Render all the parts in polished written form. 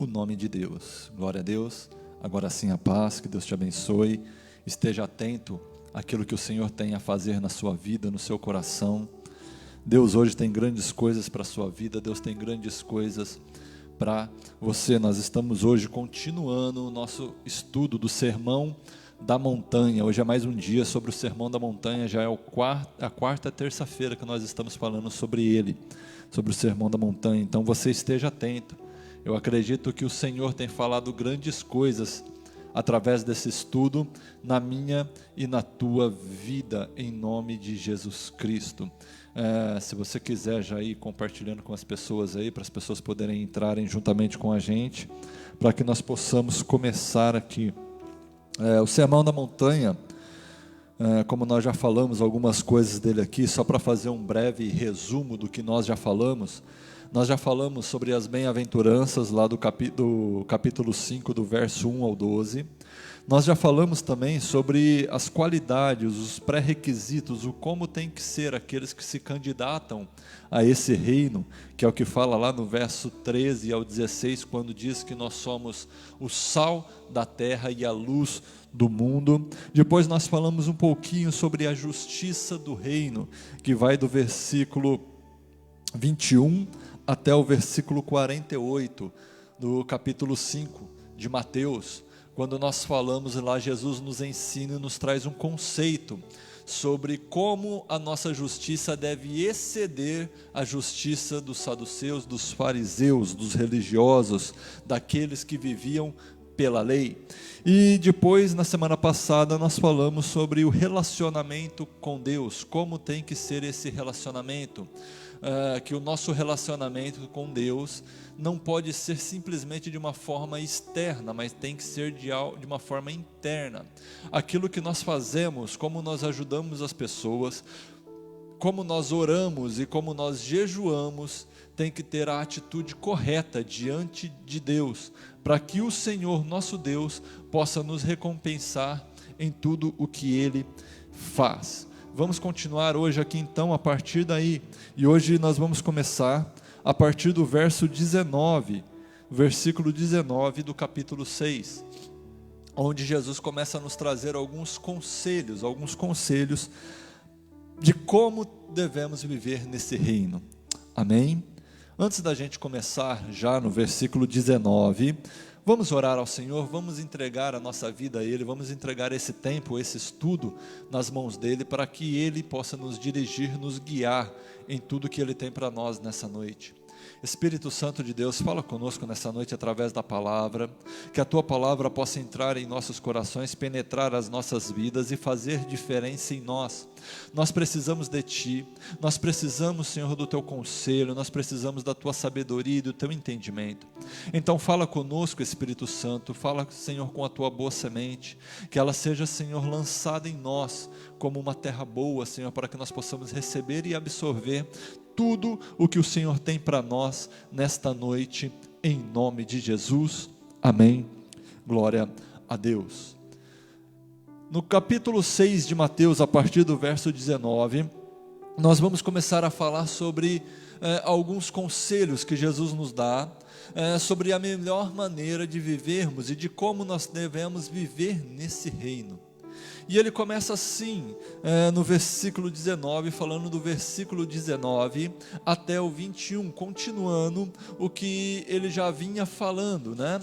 nome de Deus. Glória a Deus. Agora sim a paz, que Deus te abençoe. Esteja atento àquilo que o Senhor tem a fazer na sua vida, no seu coração. Deus hoje tem grandes coisas para a sua vida, Deus tem grandes coisas para você. Nós estamos hoje continuando o nosso estudo do Sermão da Montanha. Hoje é mais um dia sobre o Sermão da Montanha, já é a quarta terça-feira que nós estamos falando sobre ele, sobre o Sermão da Montanha. Então você esteja atento. Eu acredito que o Senhor tem falado grandes coisas através desse estudo na minha e na tua vida, em nome de Jesus Cristo. Se você quiser já ir compartilhando com as pessoas aí, para as pessoas poderem entrarem juntamente com a gente, para que nós possamos começar aqui. O Sermão da Montanha, como nós já falamos algumas coisas dele aqui, só para fazer um breve resumo do que nós já falamos. Nós já falamos sobre as bem-aventuranças lá do capítulo 5, do verso 1 ao 12. Nós já falamos também sobre as qualidades, os pré-requisitos, o como tem que ser aqueles que se candidatam a esse reino, que é o que fala lá no verso 13 ao 16, quando diz que nós somos o sal da terra e a luz do mundo. Depois nós falamos um pouquinho sobre a justiça do reino, que vai do versículo 21 até o versículo 48, do capítulo 5 de Mateus, quando nós falamos lá, Jesus nos ensina e nos traz um conceito sobre como a nossa justiça deve exceder a justiça dos saduceus, dos fariseus, dos religiosos, daqueles que viviam pela lei. E depois, na semana passada, nós falamos sobre o relacionamento com Deus, como tem que ser esse relacionamento. Que o nosso relacionamento com Deus não pode ser simplesmente de uma forma externa, mas tem que ser de uma forma interna. Aquilo que nós fazemos, como nós ajudamos as pessoas, como nós oramos e como nós jejuamos, tem que ter a atitude correta diante de Deus, para que o Senhor, nosso Deus, possa nos recompensar em tudo o que Ele faz. Vamos continuar hoje aqui então a partir daí, e hoje nós vamos começar a partir do verso 19, versículo 19 do capítulo 6, onde Jesus começa a nos trazer alguns conselhos de como devemos viver nesse reino. Amém? Antes da gente começar já no versículo 19, vamos orar ao Senhor, vamos entregar a nossa vida a Ele, vamos entregar esse tempo, esse estudo nas mãos dEle, para que Ele possa nos dirigir, nos guiar em tudo que Ele tem para nós nessa noite. Espírito Santo de Deus, fala conosco nessa noite através da palavra, que a Tua palavra possa entrar em nossos corações, penetrar as nossas vidas e fazer diferença em nós. Nós precisamos de Ti, nós precisamos, Senhor, do Teu conselho, nós precisamos da Tua sabedoria e do Teu entendimento. Então fala conosco, Espírito Santo, fala, Senhor, com a Tua boa semente, que ela seja, Senhor, lançada em nós como uma terra boa, Senhor, para que nós possamos receber e absorver tudo o que o Senhor tem para nós nesta noite, em nome de Jesus, amém, glória a Deus. No capítulo 6 de Mateus, a partir do verso 19, nós vamos começar a falar sobre alguns conselhos que Jesus nos dá, sobre a melhor maneira de vivermos e de como nós devemos viver nesse reino. E ele começa assim, no versículo 19, falando do versículo 19 até o 21, continuando o que ele já vinha falando, né?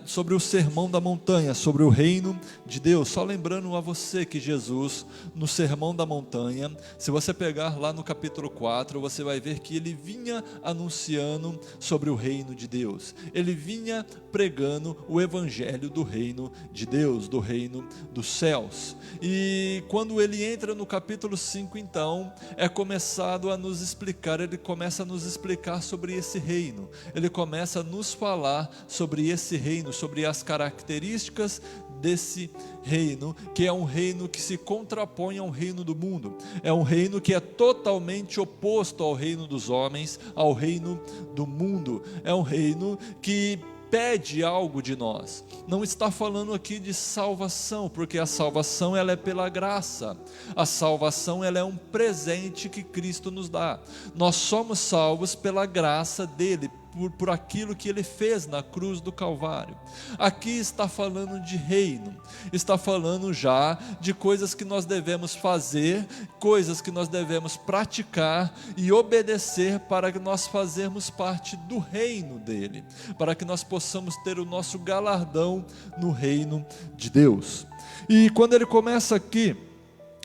Sobre o Sermão da Montanha, sobre o reino de Deus. Só lembrando a você que Jesus, no Sermão da Montanha, se você pegar lá no capítulo 4, você vai ver que ele vinha anunciando sobre o reino de Deus. Ele vinha pregando o evangelho do reino de Deus, do reino dos céus. E quando ele entra no capítulo 5, então, ele começa a nos explicar sobre esse reino. Ele começa a nos falar sobre esse reino, sobre as características desse reino, que é um reino que se contrapõe ao reino do mundo. É um reino que é totalmente oposto ao reino dos homens, ao reino do mundo. É um reino que pede algo de nós. Não está falando aqui de salvação, porque a salvação ela é pela graça. A salvação ela é um presente que Cristo nos dá. Nós somos salvos pela graça dele, por aquilo que Ele fez na cruz do Calvário. Aqui está falando de reino, está falando já de coisas que nós devemos fazer, coisas que nós devemos praticar e obedecer para que nós fazermos parte do reino dEle, para que nós possamos ter o nosso galardão no reino de Deus. E quando ele começa aqui,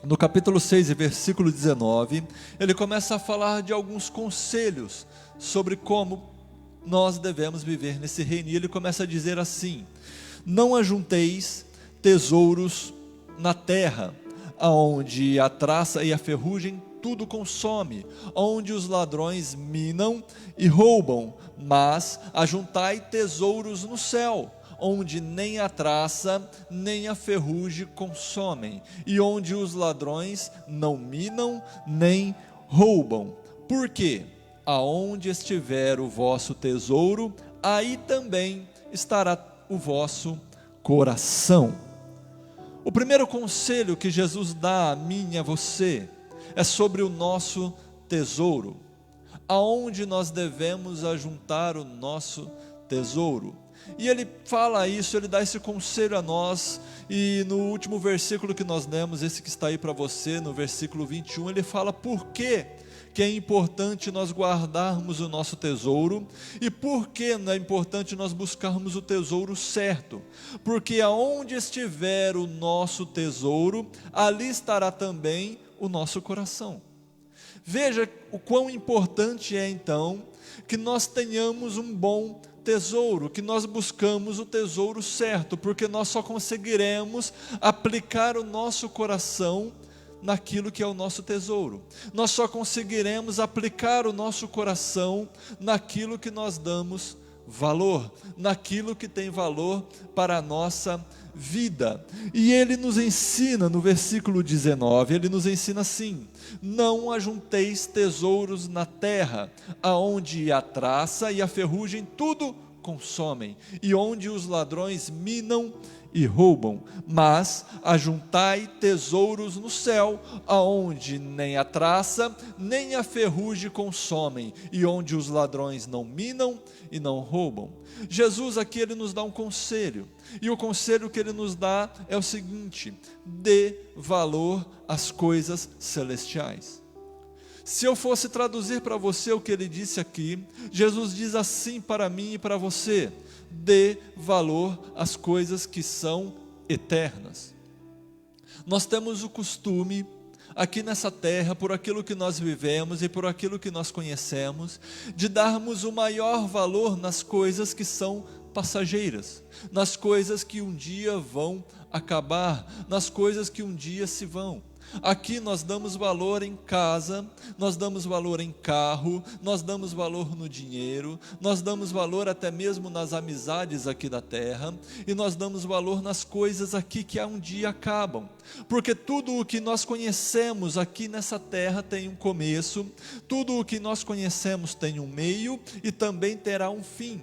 no capítulo 6 e versículo 19, ele começa a falar de alguns conselhos sobre como nós devemos viver nesse reino, e ele começa a dizer assim: não ajunteis tesouros na terra, aonde a traça e a ferrugem tudo consome, onde os ladrões minam e roubam, mas ajuntai tesouros no céu, onde nem a traça nem a ferrugem consomem, e onde os ladrões não minam nem roubam. Por quê? Aonde estiver o vosso tesouro, aí também estará o vosso coração. O primeiro conselho que Jesus dá a mim e a você é sobre o nosso tesouro. Aonde nós devemos ajuntar o nosso tesouro? E ele fala isso, ele dá esse conselho a nós, e no último versículo que nós lemos, esse que está aí para você, no versículo 21, ele fala por que é importante nós guardarmos o nosso tesouro, e por que é importante nós buscarmos o tesouro certo, porque aonde estiver o nosso tesouro, ali estará também o nosso coração. Veja o quão importante é então que nós tenhamos um bom tesouro, que nós buscamos o tesouro certo, porque nós só conseguiremos aplicar o nosso coração naquilo que é o nosso tesouro. Nós só conseguiremos aplicar o nosso coração naquilo que nós damos valor, naquilo que tem valor para a nossa vida. E ele nos ensina no versículo 19, ele nos ensina assim: não ajunteis tesouros na terra, aonde a traça e a ferrugem tudo consomem, e onde os ladrões minam e roubam, mas ajuntai tesouros no céu, aonde nem a traça nem a ferrugem consomem, e onde os ladrões não minam e não roubam. Jesus aqui ele nos dá um conselho, e o conselho que ele nos dá é o seguinte: dê valor às coisas celestiais. Se eu fosse traduzir para você o que ele disse aqui, Jesus diz assim para mim e para você: dê valor às coisas que são eternas. Nós temos o costume, aqui nessa terra, por aquilo que nós vivemos e por aquilo que nós conhecemos, de darmos o maior valor nas coisas que são passageiras, nas coisas que um dia vão acabar, nas coisas que um dia se vão. Aqui nós damos valor em casa, nós damos valor em carro, nós damos valor no dinheiro, nós damos valor até mesmo nas amizades aqui da terra, e nós damos valor nas coisas aqui que um dia acabam, porque tudo o que nós conhecemos aqui nessa terra tem um começo, tudo o que nós conhecemos tem um meio e também terá um fim.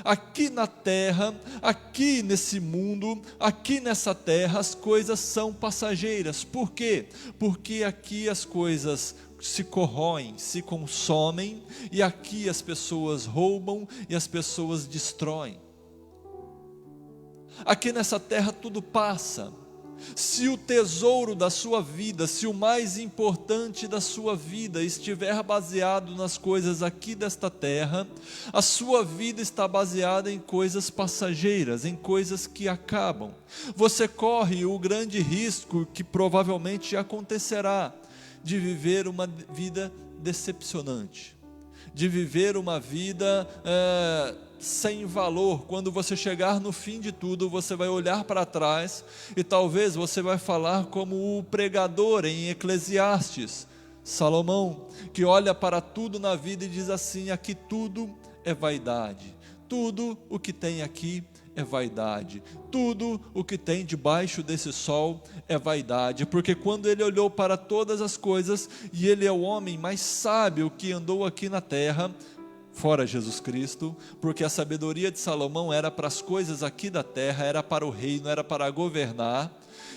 Aqui na terra, aqui nesse mundo, aqui nessa terra, as coisas são passageiras. Por quê? Porque aqui as coisas se corroem, se consomem, e aqui as pessoas roubam e as pessoas destroem. Aqui nessa terra tudo passa. Se o tesouro da sua vida, se o mais importante da sua vida estiver baseado nas coisas aqui desta terra, a sua vida está baseada em coisas passageiras, em coisas que acabam. Você corre o grande risco que provavelmente acontecerá, de viver uma vida decepcionante, de viver uma vida sem valor. Quando você chegar no fim de tudo, você vai olhar para trás e talvez você vai falar como o pregador em Eclesiastes, Salomão, que olha para tudo na vida e diz assim: aqui tudo é vaidade, tudo o que tem aqui é vaidade, tudo o que tem debaixo desse sol é vaidade, porque quando ele olhou para todas as coisas, e ele é o homem mais sábio que andou aqui na terra, fora Jesus Cristo, porque a sabedoria de Salomão era para as coisas aqui da terra, era para o reino, era para governar,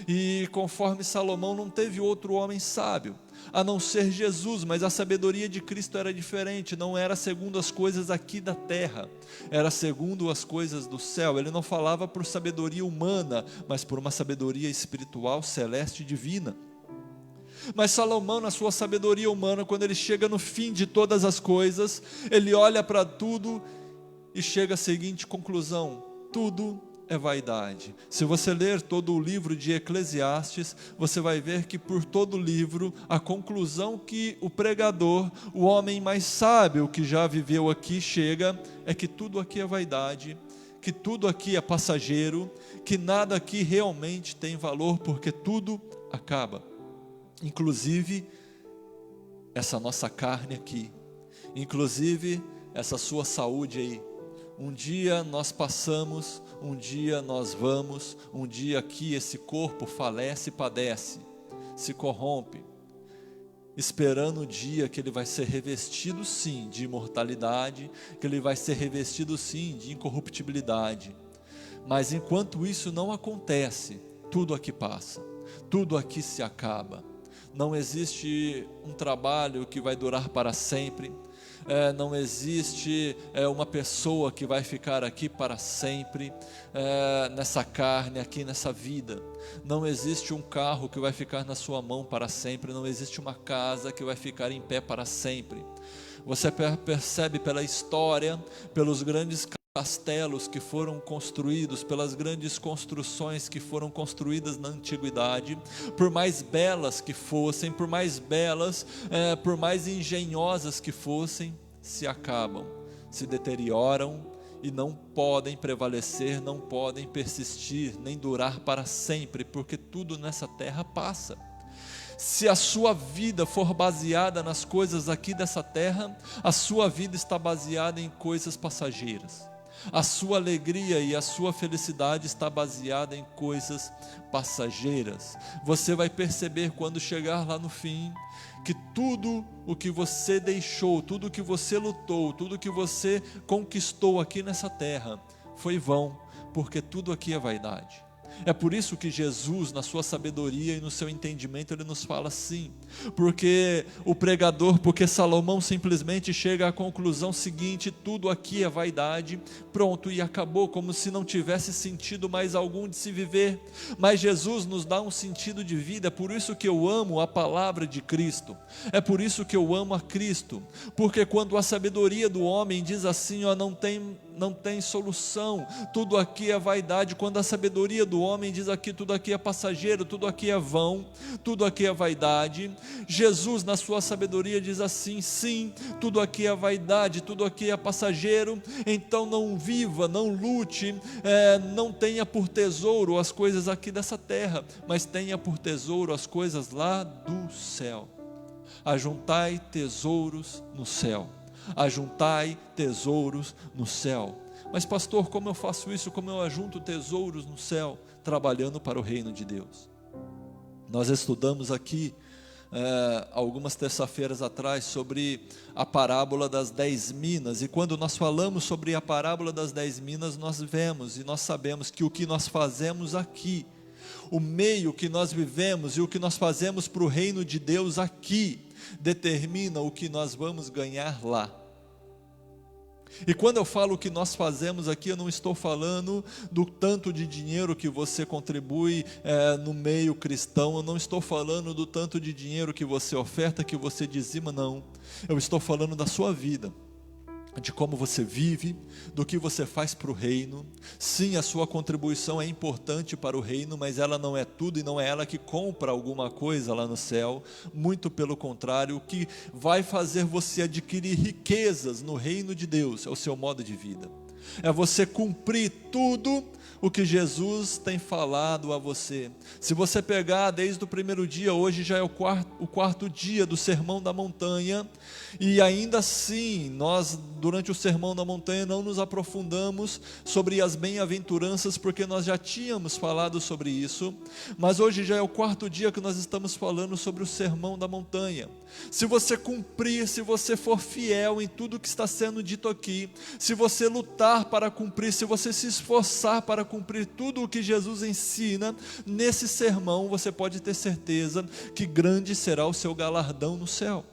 e conforme Salomão não teve outro homem sábio. a não ser Jesus, mas a sabedoria de Cristo era diferente, não era segundo as coisas aqui da terra, era segundo as coisas do céu. Ele não falava por sabedoria humana, mas por uma sabedoria espiritual, celeste e divina. Mas Salomão, na sua sabedoria humana, quando ele chega no fim de todas as coisas, ele olha para tudo e chega à seguinte conclusão: tudo é vaidade. Se você ler todo o livro de Eclesiastes, você vai ver que por todo o livro, a conclusão que o pregador, o homem mais sábio que já viveu aqui, chega, é que tudo aqui é vaidade, que tudo aqui é passageiro, que nada aqui realmente tem valor, porque tudo acaba. Inclusive, essa nossa carne aqui, inclusive, essa sua saúde aí. Um dia nós passamos, um dia nós vamos, um dia aqui esse corpo falece e padece, se corrompe, esperando o dia que ele vai ser revestido sim de imortalidade, que ele vai ser revestido sim de incorruptibilidade. Mas enquanto isso não acontece, tudo aqui passa, tudo aqui se acaba. Não existe um trabalho que vai durar para sempre. Não existe uma pessoa que vai ficar aqui para sempre, nessa carne, aqui nessa vida. Não existe um carro que vai ficar na sua mão para sempre. Não existe uma casa que vai ficar em pé para sempre. Você percebe pela história, pelos grandes castelos que foram construídos, pelas grandes construções que foram construídas na antiguidade, por mais belas que fossem, por mais belas, por mais engenhosas que fossem, se acabam, se deterioram e não podem prevalecer, não podem persistir, nem durar para sempre, porque tudo nessa terra passa. Se a sua vida for baseada nas coisas aqui dessa terra, a sua vida está baseada em coisas passageiras. A sua alegria e a sua felicidade está baseada em coisas passageiras. Você vai perceber quando chegar lá no fim, que tudo o que você deixou, tudo o que você lutou, tudo o que você conquistou aqui nessa terra, foi vão, porque tudo aqui é vaidade. É por isso que Jesus, na sua sabedoria e no seu entendimento, ele nos fala assim, porque Salomão simplesmente chega à conclusão seguinte: tudo aqui é vaidade, pronto, e acabou, como se não tivesse sentido mais algum de se viver. Mas Jesus nos dá um sentido de vida. É por isso que eu amo a palavra de Cristo, é por isso que eu amo a Cristo, porque quando a sabedoria do homem diz assim, não tem solução, tudo aqui é vaidade. Quando a sabedoria do homem diz aqui, tudo aqui é passageiro, tudo aqui é vão, tudo aqui é vaidade, Jesus na sua sabedoria diz assim: sim, tudo aqui é vaidade, tudo aqui é passageiro. Então não viva, não lute, não tenha por tesouro as coisas aqui dessa terra, mas tenha por tesouro as coisas lá do céu. Ajuntai tesouros no céu, ajuntai tesouros no céu. Mas pastor, como eu faço isso? Como eu ajunto tesouros no céu? Trabalhando para o reino de Deus. Nós estudamos aqui algumas terça-feiras atrás sobre a parábola das 10 minas, e quando nós falamos sobre a parábola das 10 minas, nós vemos e nós sabemos que o que nós fazemos aqui, o meio que nós vivemos e o que nós fazemos para o reino de Deus aqui, determina o que nós vamos ganhar lá. E quando eu falo o que nós fazemos aqui, eu não estou falando do tanto de dinheiro que você contribui no meio cristão, eu não estou falando do tanto de dinheiro que você oferta, que você dizima, não. Eu estou falando da sua vida, de como você vive, do que você faz para o reino. Sim, a sua contribuição é importante para o reino, mas ela não é tudo, e não é ela que compra alguma coisa lá no céu. Muito pelo contrário, o que vai fazer você adquirir riquezas no reino de Deus é o seu modo de vida, é você cumprir tudo o que Jesus tem falado a você. Se você pegar desde o primeiro dia, hoje já é o quarto dia do Sermão da Montanha, e ainda assim, nós durante o Sermão da Montanha não nos aprofundamos sobre as bem-aventuranças, porque nós já tínhamos falado sobre isso, mas hoje já é o quarto dia que nós estamos falando sobre o Sermão da Montanha. Se você cumprir, se você for fiel em tudo que está sendo dito aqui, se você lutar para cumprir, se você se esforçar para para cumprir tudo o que Jesus ensina nesse sermão, você pode ter certeza que grande será o seu galardão no céu.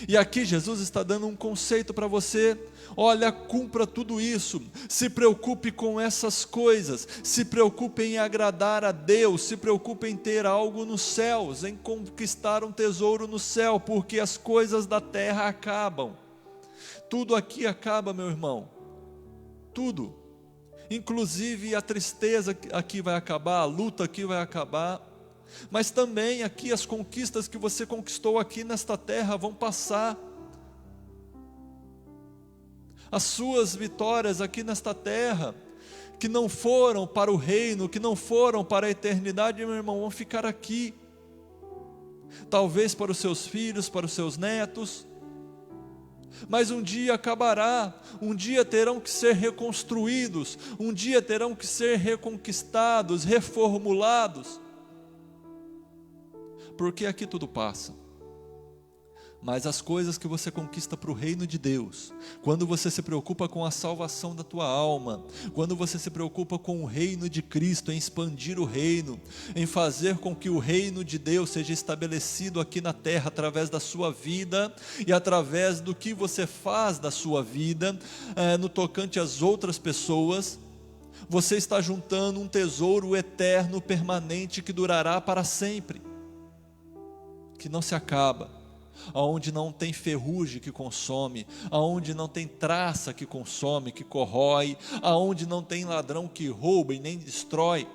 E aqui Jesus está dando um conceito para você: olha, cumpra tudo isso, se preocupe com essas coisas, se preocupe em agradar a Deus, se preocupe em ter algo nos céus, em conquistar um tesouro no céu, porque as coisas da terra acabam. Tudo aqui acaba, meu irmão, tudo, inclusive a tristeza aqui vai acabar, a luta aqui vai acabar, mas também aqui as conquistas que você conquistou aqui nesta terra vão passar. As suas vitórias aqui nesta terra, que não foram para o reino, que não foram para a eternidade, meu irmão, vão ficar aqui. Talvez para os seus filhos, para os seus netos, mas um dia acabará, um dia terão que ser reconstruídos, um dia terão que ser reconquistados, reformulados, porque aqui tudo passa. Mas as coisas que você conquista para o reino de Deus, quando você se preocupa com a salvação da tua alma, quando você se preocupa com o reino de Cristo, em expandir o reino, em fazer com que o reino de Deus seja estabelecido aqui na terra, através da sua vida, e através do que você faz da sua vida, no tocante às outras pessoas, você está juntando um tesouro eterno, permanente, que durará para sempre, que não se acaba, aonde não tem ferrugem que consome, aonde não tem traça que consome, que corrói, aonde não tem ladrão que rouba e nem destrói.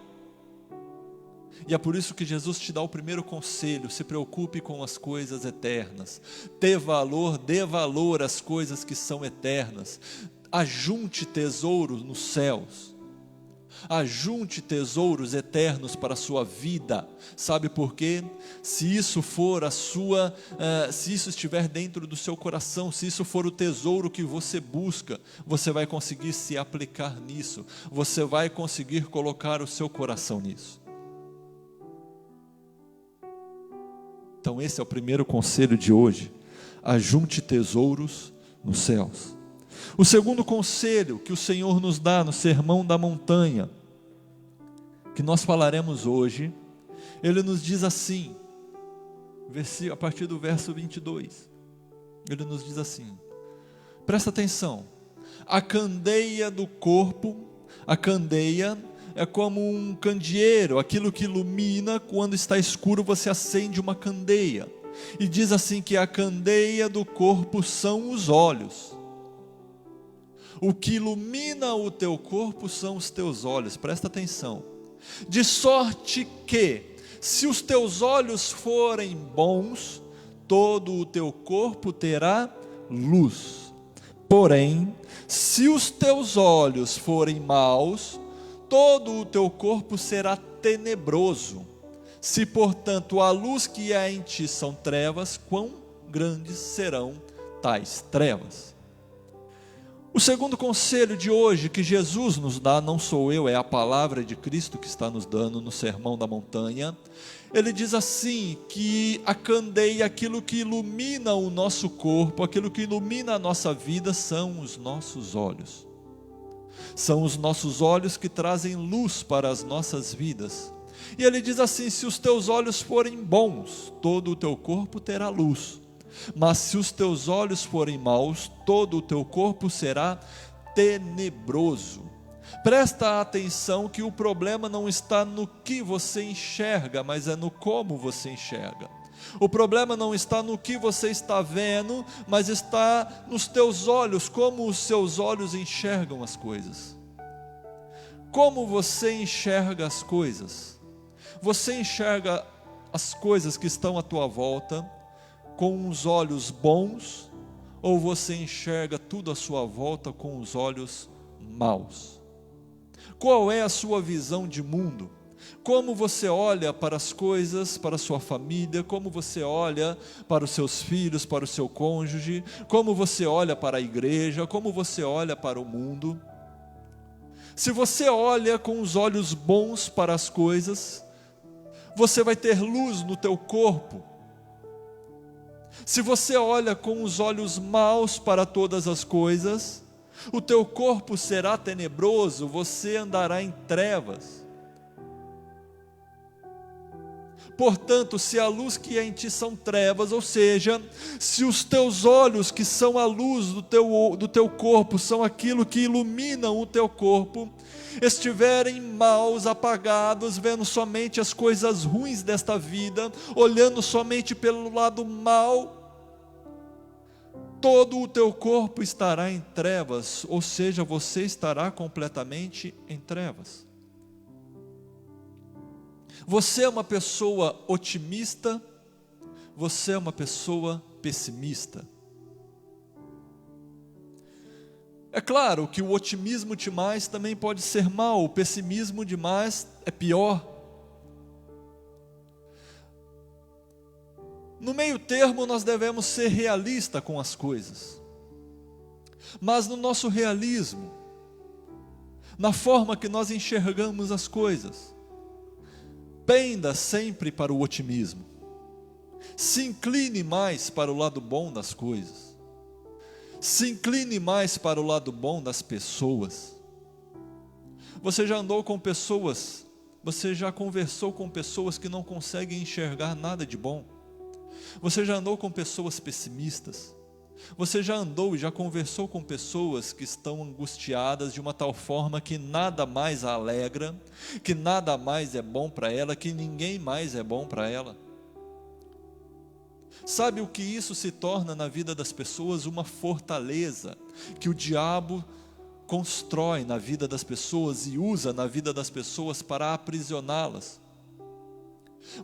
E é por isso que Jesus te dá o primeiro conselho: se preocupe com as coisas eternas, dê valor às coisas que são eternas, ajunte tesouros nos céus, ajunte tesouros eternos para a sua vida. Sabe por quê? Se isso for se isso estiver dentro do seu coração, se isso for o tesouro que você busca, você vai conseguir se aplicar nisso, você vai conseguir colocar o seu coração nisso. Então esse é o primeiro conselho de hoje: ajunte tesouros nos céus. O segundo conselho que o Senhor nos dá no Sermão da Montanha, que nós falaremos hoje, Ele nos diz assim, a partir do verso 22, Ele nos diz assim, presta atenção: a candeia do corpo, a candeia é como um candeeiro, aquilo que ilumina. Quando está escuro você acende uma candeia, e diz assim que a candeia do corpo são os olhos. O que ilumina o teu corpo são os teus olhos, presta atenção. De sorte que, se os teus olhos forem bons, todo o teu corpo terá luz. Porém, se os teus olhos forem maus, todo o teu corpo será tenebroso. Se, portanto, a luz que há em ti são trevas, quão grandes serão tais trevas? O segundo conselho de hoje que Jesus nos dá, não sou eu, é a palavra de Cristo que está nos dando no Sermão da Montanha. Ele diz assim, que a candeia, aquilo que ilumina o nosso corpo, aquilo que ilumina a nossa vida, são os nossos olhos. São os nossos olhos que trazem luz para as nossas vidas. E ele diz assim: se os teus olhos forem bons, todo o teu corpo terá luz. Mas se os teus olhos forem maus, todo o teu corpo será tenebroso. Presta atenção que o problema não está no que você enxerga, mas é no como você enxerga. O problema não está no que você está vendo, mas está nos teus olhos, como os seus olhos enxergam as coisas. Como você enxerga as coisas? Você enxerga as coisas que estão à tua volta com os olhos bons, ou você enxerga tudo à sua volta com os olhos maus? Qual é a sua visão de mundo? Como você olha para as coisas, para a sua família, como você olha para os seus filhos, para o seu cônjuge, como você olha para a igreja, como você olha para o mundo? Se você olha com os olhos bons para as coisas, você vai ter luz no teu corpo. Se você olha com os olhos maus para todas as coisas, o teu corpo será tenebroso, você andará em trevas. Portanto, se a luz que é em ti são trevas, ou seja, se os teus olhos, que são a luz do teu corpo, são aquilo que iluminam o teu corpo, estiverem maus, apagados, vendo somente as coisas ruins desta vida, olhando somente pelo lado mau, todo o teu corpo estará em trevas, ou seja, você estará completamente em trevas. Você é uma pessoa otimista, você é uma pessoa pessimista. É claro que o otimismo demais também pode ser mal, o pessimismo demais é pior. No meio termo nós devemos ser realistas com as coisas, mas no nosso realismo, na forma que nós enxergamos as coisas, penda sempre para o otimismo, se incline mais para o lado bom das coisas, se incline mais para o lado bom das pessoas. Você já andou com pessoas, você já conversou com pessoas que não conseguem enxergar nada de bom? Você já andou com pessoas pessimistas? Você já andou e já conversou com pessoas que estão angustiadas de uma tal forma que nada mais a alegra, que nada mais é bom para ela, que ninguém mais é bom para ela? Sabe o que isso se torna na vida das pessoas? Uma fortaleza que o diabo constrói na vida das pessoas e usa na vida das pessoas para aprisioná-las.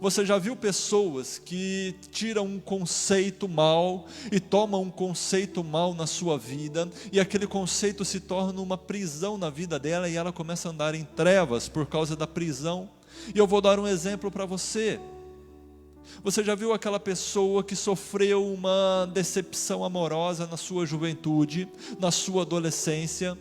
Você já viu pessoas que tiram um conceito mal e tomam um conceito mal na sua vida, e aquele conceito se torna uma prisão na vida dela, e ela começa a andar em trevas por causa da prisão? E eu vou dar um exemplo para você. Você já viu aquela pessoa que sofreu uma decepção amorosa na sua juventude, na sua adolescência?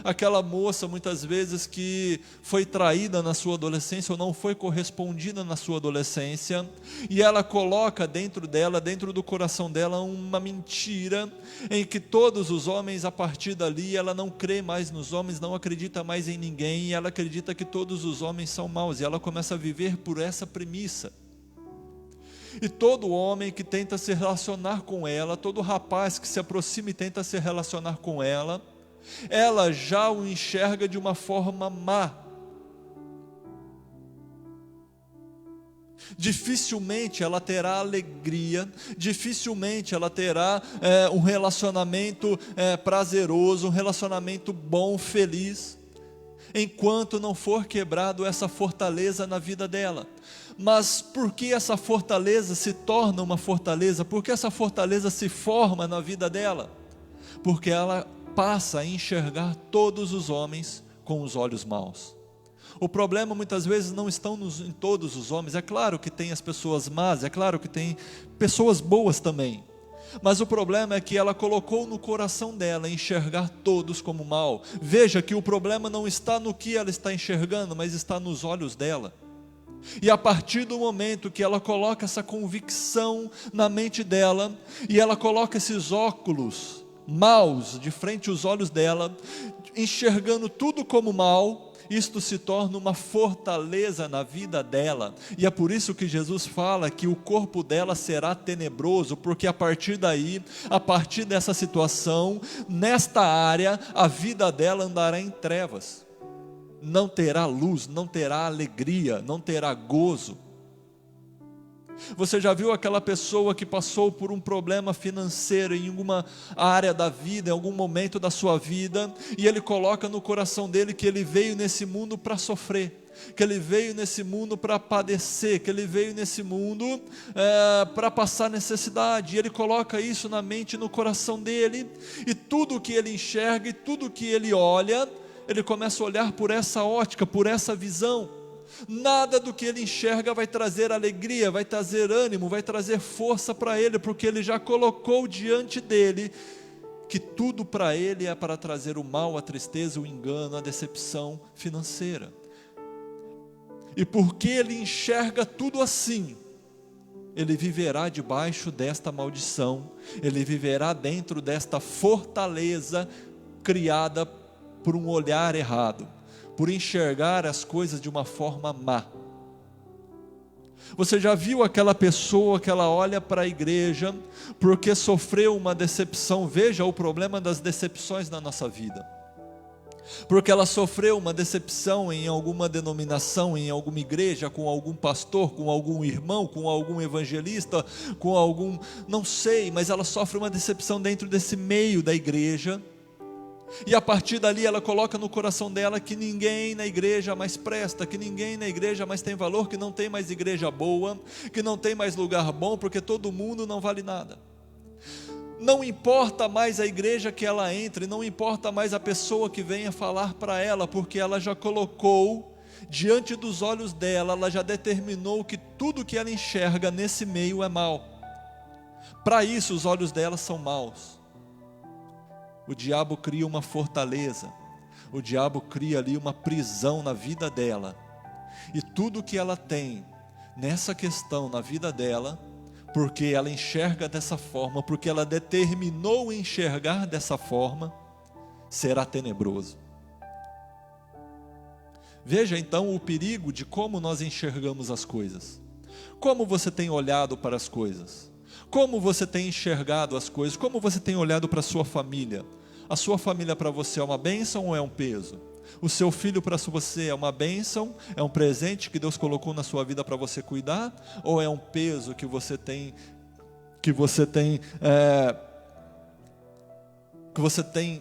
Aquela moça muitas vezes que foi traída na sua adolescência ou não foi correspondida na sua adolescência, e ela coloca dentro dela, dentro do coração dela, uma mentira em que todos os homens, a partir dali, ela não crê mais nos homens, não acredita mais em ninguém, e ela acredita que todos os homens são maus, e ela começa a viver por essa premissa. E todo homem que tenta se relacionar com ela, todo rapaz que se aproxima e tenta se relacionar com ela já o enxerga de uma forma má. Dificilmente ela terá alegria, dificilmente ela terá um relacionamento prazeroso, um relacionamento bom, feliz, enquanto não for quebrado essa fortaleza na vida dela. Mas por que essa fortaleza se torna uma fortaleza? Por que essa fortaleza se forma na vida dela? Porque ela passa a enxergar todos os homens com os olhos maus. O problema muitas vezes não está em todos os homens. É claro que tem as pessoas más, é claro que tem pessoas boas também, mas o problema é que ela colocou no coração dela enxergar todos como mal. Veja que o problema não está no que ela está enxergando, mas está nos olhos dela. E a partir do momento que ela coloca essa convicção na mente dela, e ela coloca esses óculos maus de frente aos olhos dela, enxergando tudo como mal, isto se torna uma fortaleza na vida dela. E é por isso que Jesus fala que o corpo dela será tenebroso, porque a partir daí, a partir dessa situação, nesta área, a vida dela andará em trevas, não terá luz, não terá alegria, não terá gozo. Você já viu aquela pessoa que passou por um problema financeiro em alguma área da vida, em algum momento da sua vida, e ele coloca no coração dele que ele veio nesse mundo para sofrer, que ele veio nesse mundo para padecer, que ele veio nesse mundo para passar necessidade, e ele coloca isso na mente e no coração dele, e tudo que ele enxerga e tudo que ele olha, ele começa a olhar por essa ótica, por essa visão. Nada do que ele enxerga vai trazer alegria, vai trazer ânimo, vai trazer força para ele, porque ele já colocou diante dele que tudo para ele é para trazer o mal, a tristeza, o engano, a decepção financeira. E porque ele enxerga tudo assim, ele viverá debaixo desta maldição, ele viverá dentro desta fortaleza criada por um olhar errado, por enxergar as coisas de uma forma má. Você já viu aquela pessoa que ela olha para a igreja porque sofreu uma decepção? Veja o problema das decepções na nossa vida. Porque ela sofreu uma decepção em alguma denominação, em alguma igreja, com algum pastor, com algum irmão, com algum evangelista, com algum, não sei, mas ela sofre uma decepção dentro desse meio da igreja, e a partir dali ela coloca no coração dela que ninguém na igreja mais presta, que ninguém na igreja mais tem valor, que não tem mais igreja boa, que não tem mais lugar bom, porque todo mundo não vale nada. Não importa mais a igreja que ela entre, não importa mais a pessoa que venha falar para ela, porque ela já colocou diante dos olhos dela, ela já determinou que tudo que ela enxerga nesse meio é mal. Para isso os olhos dela são maus. O diabo cria uma fortaleza, o diabo cria ali uma prisão na vida dela, e tudo que ela tem nessa questão na vida dela, porque ela enxerga dessa forma, porque ela determinou enxergar dessa forma, será tenebroso. Veja então o perigo de como nós enxergamos as coisas. Como você tem olhado para as coisas? Como você tem enxergado as coisas? Como você tem olhado para a sua família? A sua família para você é uma bênção ou é um peso? O seu filho para você é uma bênção, é um presente que Deus colocou na sua vida para você cuidar? Ou é um peso que você tem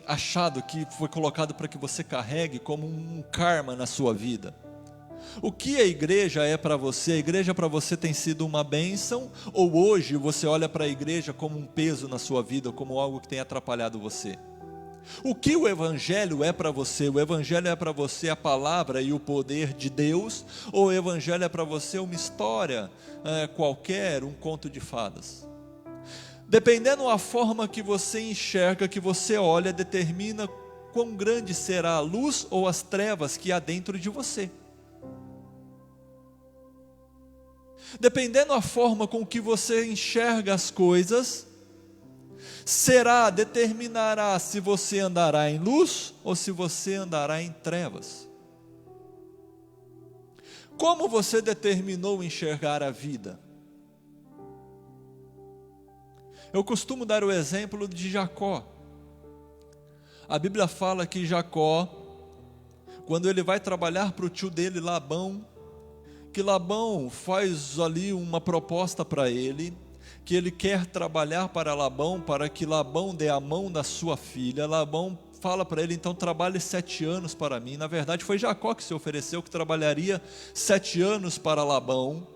achado que foi colocado para que você carregue como um karma na sua vida? O que a igreja é para você? A igreja para você tem sido uma bênção, ou hoje você olha para a igreja como um peso na sua vida, como algo que tem atrapalhado você? O que o evangelho é para você? O evangelho é para você a palavra e o poder de Deus, ou o evangelho é para você uma história qualquer, um conto de fadas? Dependendo da forma que você enxerga, que você olha, determina quão grande será a luz ou as trevas que há dentro de você. Dependendo da forma com que você enxerga as coisas, determinará se você andará em luz ou se você andará em trevas. Como você determinou enxergar a vida? Eu costumo dar o exemplo de Jacó. A Bíblia fala que Jacó, quando ele vai trabalhar para o tio dele Labão, que Labão faz ali uma proposta para ele, que ele quer trabalhar para Labão, para que Labão dê a mão da sua filha. Labão fala para ele, então trabalhe 7 anos para mim. Na verdade foi Jacó que se ofereceu, que trabalharia 7 anos para Labão,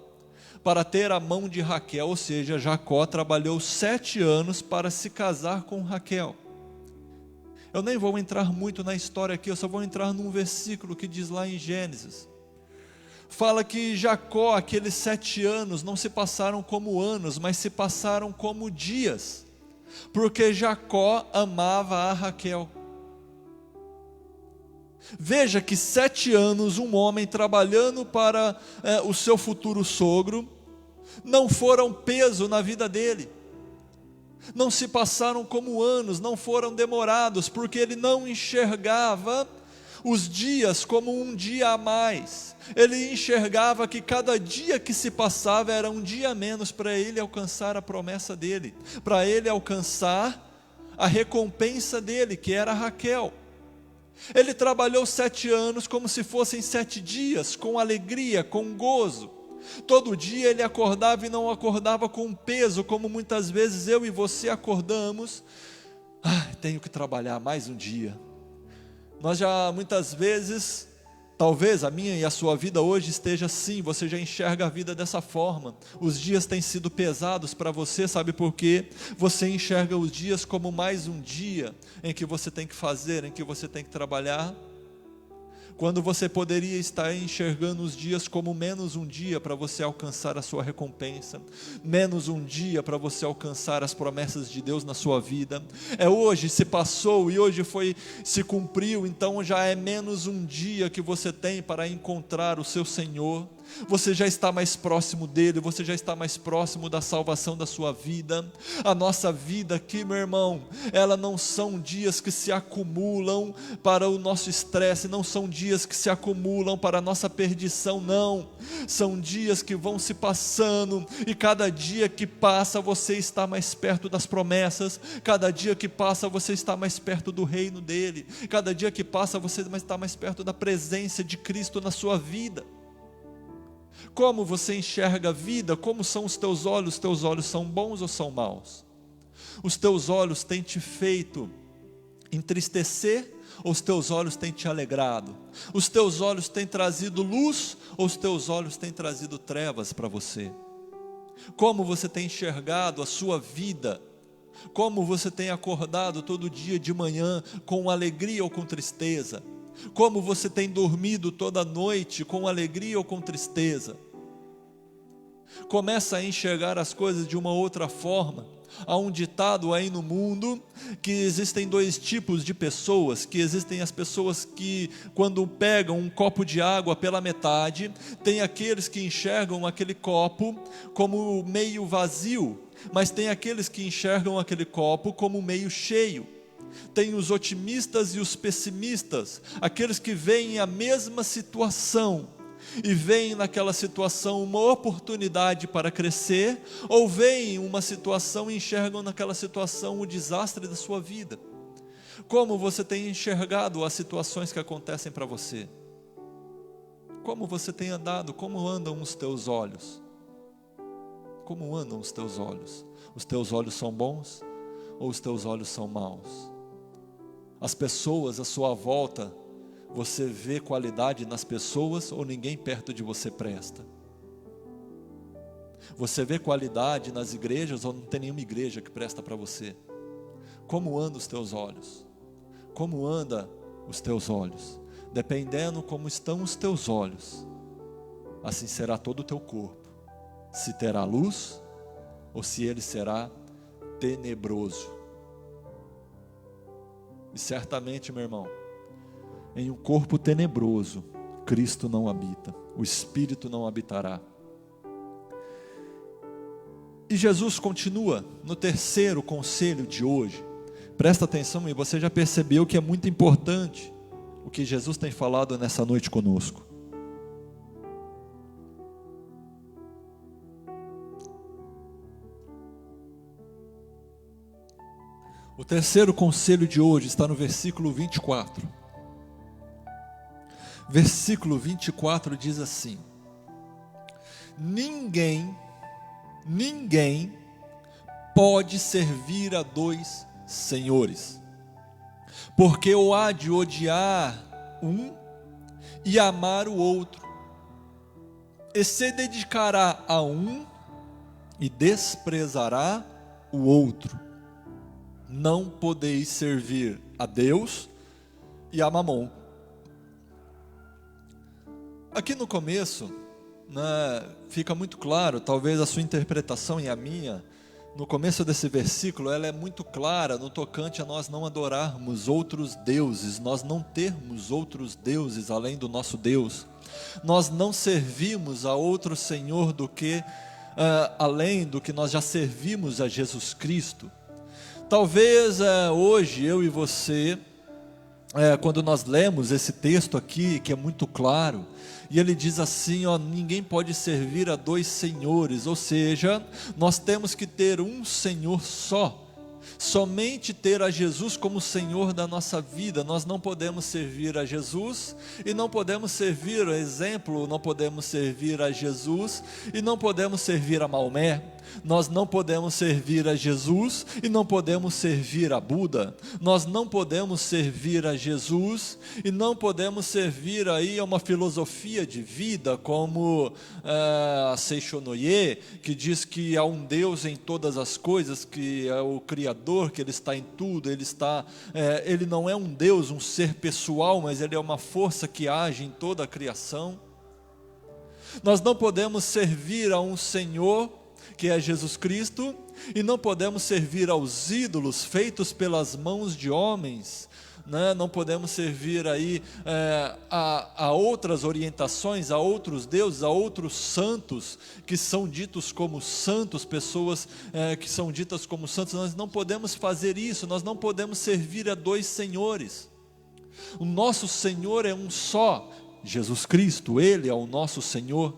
para ter a mão de Raquel. Ou seja, Jacó trabalhou 7 anos para se casar com Raquel. Eu nem vou entrar muito na história aqui, eu só vou entrar num versículo que diz lá em Gênesis. Fala que Jacó, aqueles 7 anos, não se passaram como anos, mas se passaram como dias, porque Jacó amava a Raquel. Veja que 7 anos, um homem trabalhando para o seu futuro sogro, não foram peso na vida dele, não se passaram como anos, não foram demorados, porque ele não enxergava os dias como um dia a mais. Ele enxergava que cada dia que se passava era um dia a menos para ele alcançar a promessa dele, para ele alcançar a recompensa dele, que era Raquel. Ele trabalhou 7 anos como se fossem 7 dias, com alegria, com gozo. Todo dia ele acordava e não acordava com peso, como muitas vezes eu e você acordamos. Tenho que trabalhar mais um dia. Nós já muitas vezes, talvez a minha e a sua vida hoje esteja assim, você já enxerga a vida dessa forma. Os dias têm sido pesados para você, sabe por quê? Você enxerga os dias como mais um dia em que você tem que fazer, em que você tem que trabalhar, quando você poderia estar enxergando os dias como menos um dia para você alcançar a sua recompensa, menos um dia para você alcançar as promessas de Deus na sua vida. Hoje se passou e hoje se cumpriu, então já é menos um dia que você tem para encontrar o seu Senhor. você já está mais próximo dele, você já está mais próximo da salvação da sua vida. A nossa vida aqui, meu irmão, ela não são dias que se acumulam para o nosso estresse, não são dias que se acumulam para a nossa perdição, não. São dias que vão se passando, e cada dia que passa você está mais perto das promessas, cada dia que passa você está mais perto do reino dele, cada dia que passa você está mais perto da presença de Cristo na sua vida. Como você enxerga a vida? Como são os teus olhos? Os teus olhos são bons ou são maus? Os teus olhos têm te feito entristecer ou os teus olhos têm te alegrado? Os teus olhos têm trazido luz ou os teus olhos têm trazido trevas para você? Como você tem enxergado a sua vida? Como você tem acordado todo dia de manhã com alegria ou com tristeza? Como você tem dormido toda noite com alegria ou com tristeza? Começa a enxergar as coisas de uma outra forma. Há um ditado aí no mundo que existem dois tipos de pessoas, que existem as pessoas que quando pegam um copo de água pela metade, tem aqueles que enxergam aquele copo como meio vazio, mas tem aqueles que enxergam aquele copo como meio cheio. Tem os otimistas e os pessimistas, aqueles que veem a mesma situação e veem naquela situação uma oportunidade para crescer, ou veem uma situação e enxergam naquela situação o desastre da sua vida. Como você tem enxergado as situações que acontecem para você? Como você tem andado? Como andam os teus olhos? Como andam os teus olhos? Os teus olhos são bons ou os teus olhos são maus? As pessoas à sua volta, você vê qualidade nas pessoas ou ninguém perto de você presta? Você vê qualidade nas igrejas ou não tem nenhuma igreja que presta para você? Como andam os teus olhos? Como andam os teus olhos? Dependendo como estão os teus olhos, assim será todo o teu corpo. Se terá luz ou se ele será tenebroso. E certamente, meu irmão, em um corpo tenebroso, Cristo não habita, o Espírito não habitará. E Jesus continua no terceiro conselho de hoje. Presta atenção, e você já percebeu que é muito importante o que Jesus tem falado nessa noite conosco. O terceiro conselho de hoje está no versículo 24. Versículo 24 diz assim: Ninguém pode servir a dois senhores, porque ou há de odiar um e amar o outro, e se dedicará a um e desprezará o outro. Não podeis servir a Deus e a Mamon. Aqui no começo, fica muito claro, talvez a sua interpretação e a minha, no começo desse versículo, ela é muito clara no tocante a nós não adorarmos outros deuses, nós não termos outros deuses além do nosso Deus, nós não servimos a outro Senhor do que, além do que nós já servimos a Jesus Cristo. Talvez hoje eu e você, quando nós lemos esse texto aqui, que é muito claro, e ele diz assim, ninguém pode servir a dois senhores, ou seja, nós temos que ter um Senhor só, somente ter a Jesus como Senhor da nossa vida. Nós não podemos servir a Jesus e não podemos servir, exemplo, não podemos servir a Jesus e não podemos servir a Maomé. Nós não podemos servir a Jesus e não podemos servir a Buda. Nós não podemos servir a Jesus e não podemos servir aí a uma filosofia de vida como a Seishonoye, que diz que há um Deus em todas as coisas, que é o Criador, que Ele está em tudo, Ele não é um Deus, um ser pessoal, mas Ele é uma força que age em toda a criação. Nós não podemos servir a um Senhor que é Jesus Cristo, e não podemos servir aos ídolos feitos pelas mãos de homens, né? Não podemos servir aí a outras orientações, a outros deuses, a outros santos, que são ditos como santos, pessoas que são ditas como santos. Nós não podemos fazer isso, nós não podemos servir a dois senhores. O nosso Senhor é um só, Jesus Cristo, Ele é o nosso Senhor.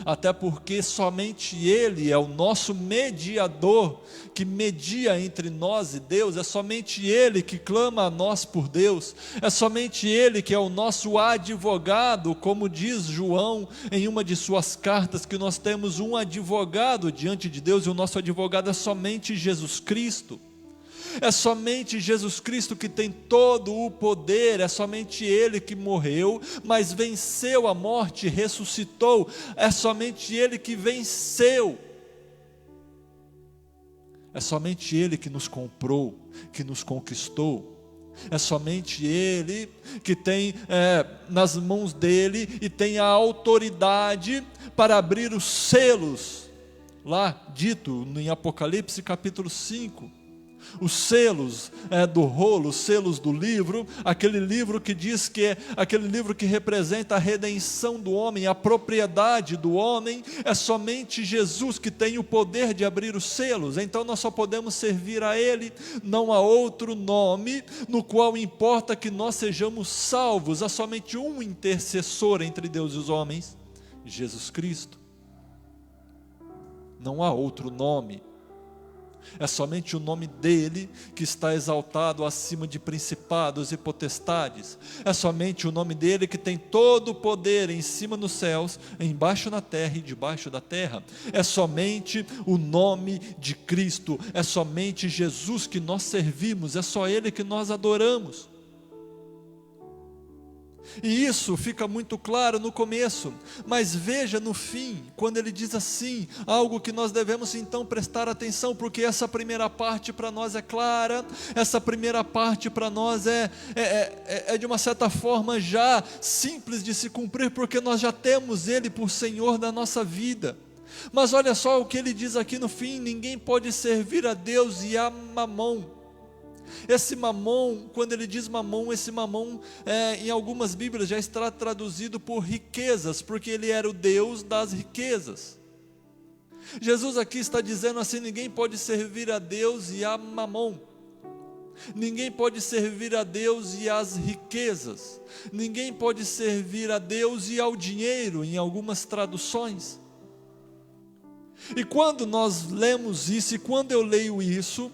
Até porque somente Ele é o nosso mediador, que media entre nós e Deus. É somente Ele que clama a nós por Deus. É somente Ele que é o nosso advogado, como diz João em uma de suas cartas, que nós temos um advogado diante de Deus, e o nosso advogado é somente Jesus Cristo. É somente Jesus Cristo que tem todo o poder, é somente Ele que morreu, mas venceu a morte, ressuscitou, é somente Ele que venceu, é somente Ele que nos comprou, que nos conquistou, é somente Ele que tem nas mãos dEle e tem a autoridade para abrir os selos, lá dito em Apocalipse capítulo 5, os selos do rolo, os selos do livro, aquele livro que diz que é aquele livro que representa a redenção do homem, a propriedade do homem. É somente Jesus que tem o poder de abrir os selos. Então nós só podemos servir a Ele, não há outro nome no qual importa que nós sejamos salvos. Há somente um intercessor entre Deus e os homens, Jesus Cristo. Não há outro nome. É somente o nome dEle que está exaltado acima de principados e potestades. É somente o nome dEle que tem todo o poder em cima nos céus, embaixo na terra e debaixo da terra. É somente o nome de Cristo. É somente Jesus que nós servimos. É só Ele que nós adoramos. E isso fica muito claro no começo, mas veja no fim, quando ele diz assim, algo que nós devemos então prestar atenção, porque essa primeira parte para nós é clara, essa primeira parte para nós é de uma certa forma já simples de se cumprir, porque nós já temos Ele por Senhor da nossa vida. Mas olha só o que ele diz aqui no fim: ninguém pode servir a Deus e a Mamon. Esse mamon, quando ele diz mamon, esse mamon em algumas Bíblias já está traduzido por riquezas, porque ele era o Deus das riquezas. Jesus aqui está dizendo assim: ninguém pode servir a Deus e a mamon. Ninguém pode servir a Deus e às riquezas. Ninguém pode servir a Deus e ao dinheiro, em algumas traduções. E quando nós lemos isso, e quando eu leio isso,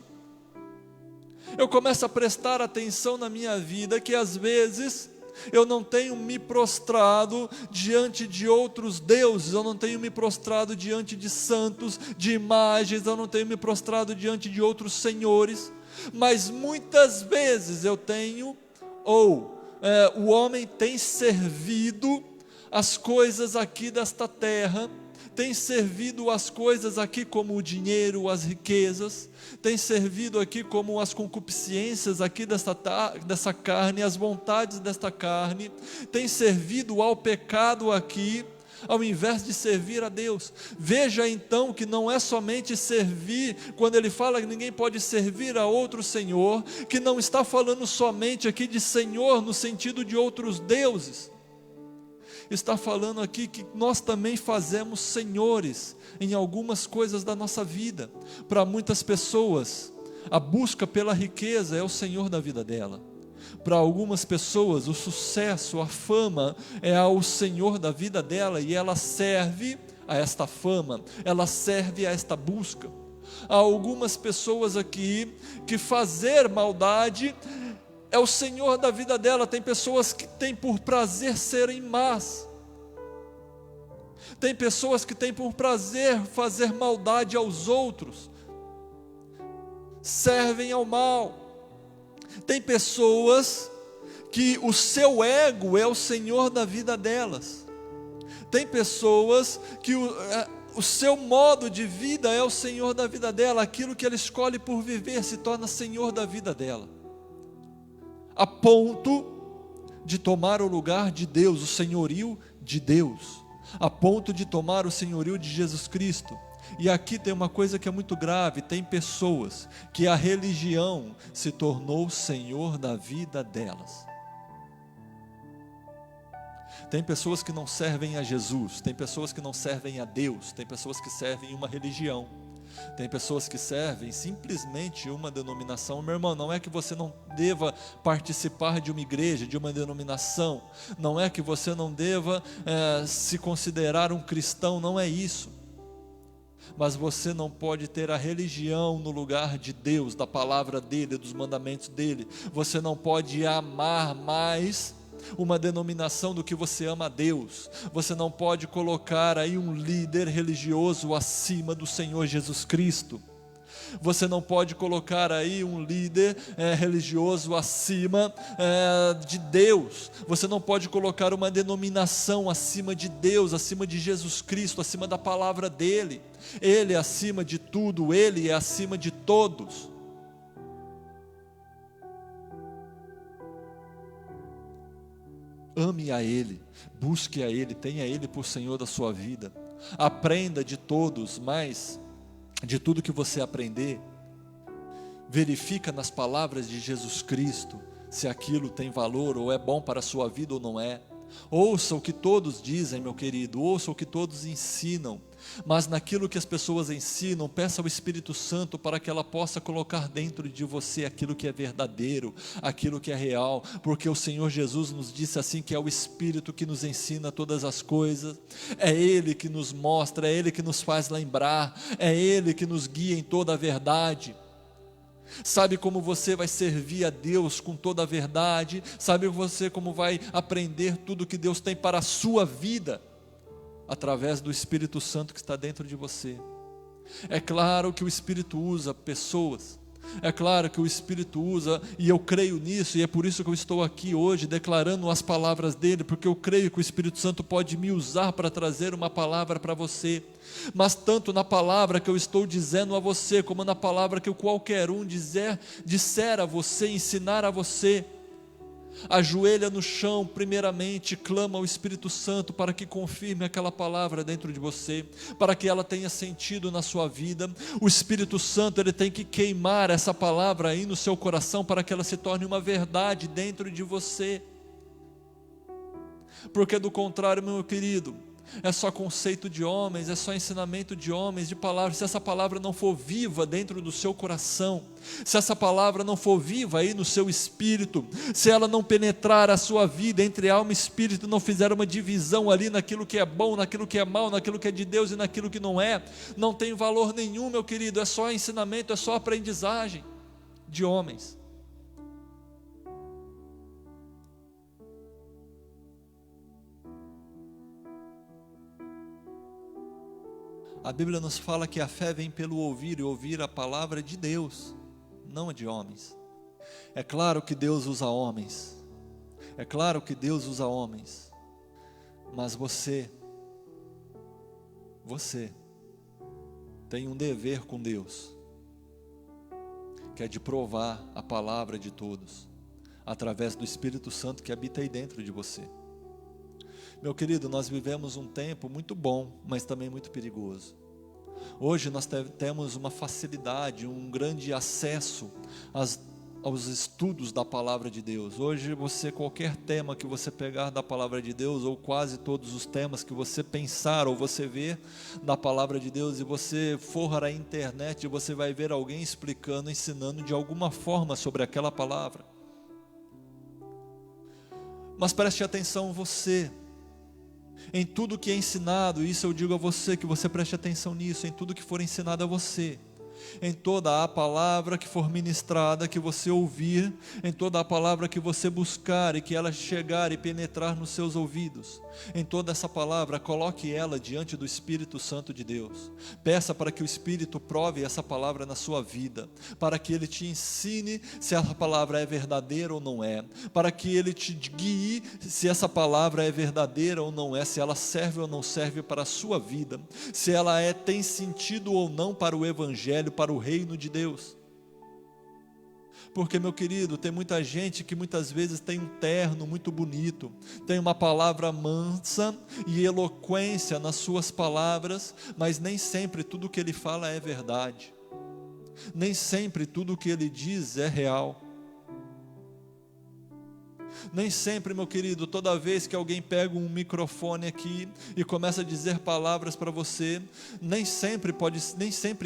eu começo a prestar atenção na minha vida, que às vezes eu não tenho me prostrado diante de outros deuses, eu não tenho me prostrado diante de santos, de imagens, eu não tenho me prostrado diante de outros senhores, mas muitas vezes eu tenho, o homem tem servido as coisas aqui desta terra, tem servido as coisas aqui como o dinheiro, as riquezas, tem servido aqui como as concupiscências aqui dessa carne, as vontades desta carne, tem servido ao pecado aqui, ao invés de servir a Deus. Veja então que não é somente servir, quando ele fala que ninguém pode servir a outro senhor, que não está falando somente aqui de senhor no sentido de outros deuses. Está falando aqui que nós também fazemos senhores em algumas coisas da nossa vida. Para muitas pessoas, a busca pela riqueza é o senhor da vida dela. Para algumas pessoas, o sucesso, a fama é o senhor da vida dela, e ela serve a esta fama, ela serve a esta busca. Há algumas pessoas aqui que fazer maldade é o senhor da vida dela. Tem pessoas que têm por prazer serem más. Tem pessoas que têm por prazer fazer maldade aos outros. Servem ao mal. Tem pessoas que o seu ego é o senhor da vida delas. Tem pessoas que o seu modo de vida é o senhor da vida dela. Aquilo que ela escolhe por viver se torna senhor da vida dela, a ponto de tomar o lugar de Deus, o senhorio de Deus, a ponto de tomar o senhorio de Jesus Cristo. E aqui tem uma coisa que é muito grave: tem pessoas que a religião se tornou o senhor da vida delas. Tem pessoas que não servem a Jesus, tem pessoas que não servem a Deus, tem pessoas que servem uma religião, tem pessoas que servem simplesmente uma denominação. Meu irmão, não é que você não deva participar de uma igreja, de uma denominação, não é que você não deva se considerar um cristão, não é isso. Mas você não pode ter a religião no lugar de Deus, da palavra dele, dos mandamentos dele. Você não pode amar mais uma denominação do que você ama a Deus. Você não pode colocar aí um líder religioso acima do Senhor Jesus Cristo. Você não pode colocar aí um líder religioso acima de Deus. Você não pode colocar uma denominação acima de Deus, acima de Jesus Cristo, acima da palavra dele. Ele é acima de tudo, ele é acima de todos. Ame a Ele, busque a Ele, tenha Ele por Senhor da sua vida. Aprenda de todos, mas de tudo que você aprender, verifica nas palavras de Jesus Cristo se aquilo tem valor ou é bom para a sua vida ou não é. Ouça o que todos dizem, meu querido, ouça o que todos ensinam, mas naquilo que as pessoas ensinam, peça ao Espírito Santo para que ela possa colocar dentro de você aquilo que é verdadeiro, aquilo que é real, porque o Senhor Jesus nos disse assim, que é o Espírito que nos ensina todas as coisas, é Ele que nos mostra, é Ele que nos faz lembrar, é Ele que nos guia em toda a verdade. Sabe como você vai servir a Deus com toda a verdade? Sabe você como vai aprender tudo que Deus tem para a sua vida? Através do Espírito Santo que está dentro de você. É claro que o Espírito usa pessoas, é claro que o Espírito usa, e eu creio nisso, e é por isso que eu estou aqui hoje declarando as palavras dele, porque eu creio que o Espírito Santo pode me usar para trazer uma palavra para você. Mas tanto na palavra que eu estou dizendo a você, como na palavra que qualquer um disser a você, ensinar a você, ajoelha no chão primeiramente, clama ao Espírito Santo para que confirme aquela palavra dentro de você, para que ela tenha sentido na sua vida. O Espírito Santo, ele tem que queimar essa palavra aí no seu coração, para que ela se torne uma verdade dentro de você, porque do contrário, meu querido, é só conceito de homens, é só ensinamento de homens, de palavras. Se essa palavra não for viva dentro do seu coração, se essa palavra não for viva aí no seu espírito, se ela não penetrar a sua vida entre alma e espírito, não fizer uma divisão ali naquilo que é bom, naquilo que é mal, naquilo que é de Deus e naquilo que não é, não tem valor nenhum, meu querido. É só ensinamento, é só aprendizagem de homens. A Bíblia nos fala que a fé vem pelo ouvir, e ouvir a palavra de Deus, não a de homens. É claro que Deus usa homens, é claro que Deus usa homens, mas você tem um dever com Deus, que é de provar a palavra de todos, através do Espírito Santo que habita aí dentro de você. Meu querido, nós vivemos um tempo muito bom, mas também muito perigoso. Hoje nós temos uma facilidade, um grande acesso aos estudos da palavra de Deus. Hoje qualquer tema que você pegar da palavra de Deus, ou quase todos os temas que você pensar ou você ver da palavra de Deus, e você for à internet, você vai ver alguém explicando, ensinando de alguma forma sobre aquela palavra. Mas preste atenção você, em tudo que é ensinado, isso eu digo a você, que você preste atenção nisso, em tudo que for ensinado a você, em toda a palavra que for ministrada, que você ouvir, em toda a palavra que você buscar e que ela chegar e penetrar nos seus ouvidos, em toda essa palavra, coloque ela diante do Espírito Santo de Deus. Peça para que o Espírito prove essa palavra na sua vida, para que Ele te ensine se essa palavra é verdadeira ou não é, para que Ele te guie se essa palavra é verdadeira ou não é, se ela serve ou não serve para a sua vida, se ela tem sentido ou não para o Evangelho, para o reino de Deus. Porque, meu querido, tem muita gente que muitas vezes tem um terno muito bonito, tem uma palavra mansa e eloquência nas suas palavras, mas nem sempre tudo que ele fala é verdade, nem sempre tudo que ele diz é real. Nem sempre, meu querido, toda vez que alguém pega um microfone aqui e começa a dizer palavras para você, nem sempre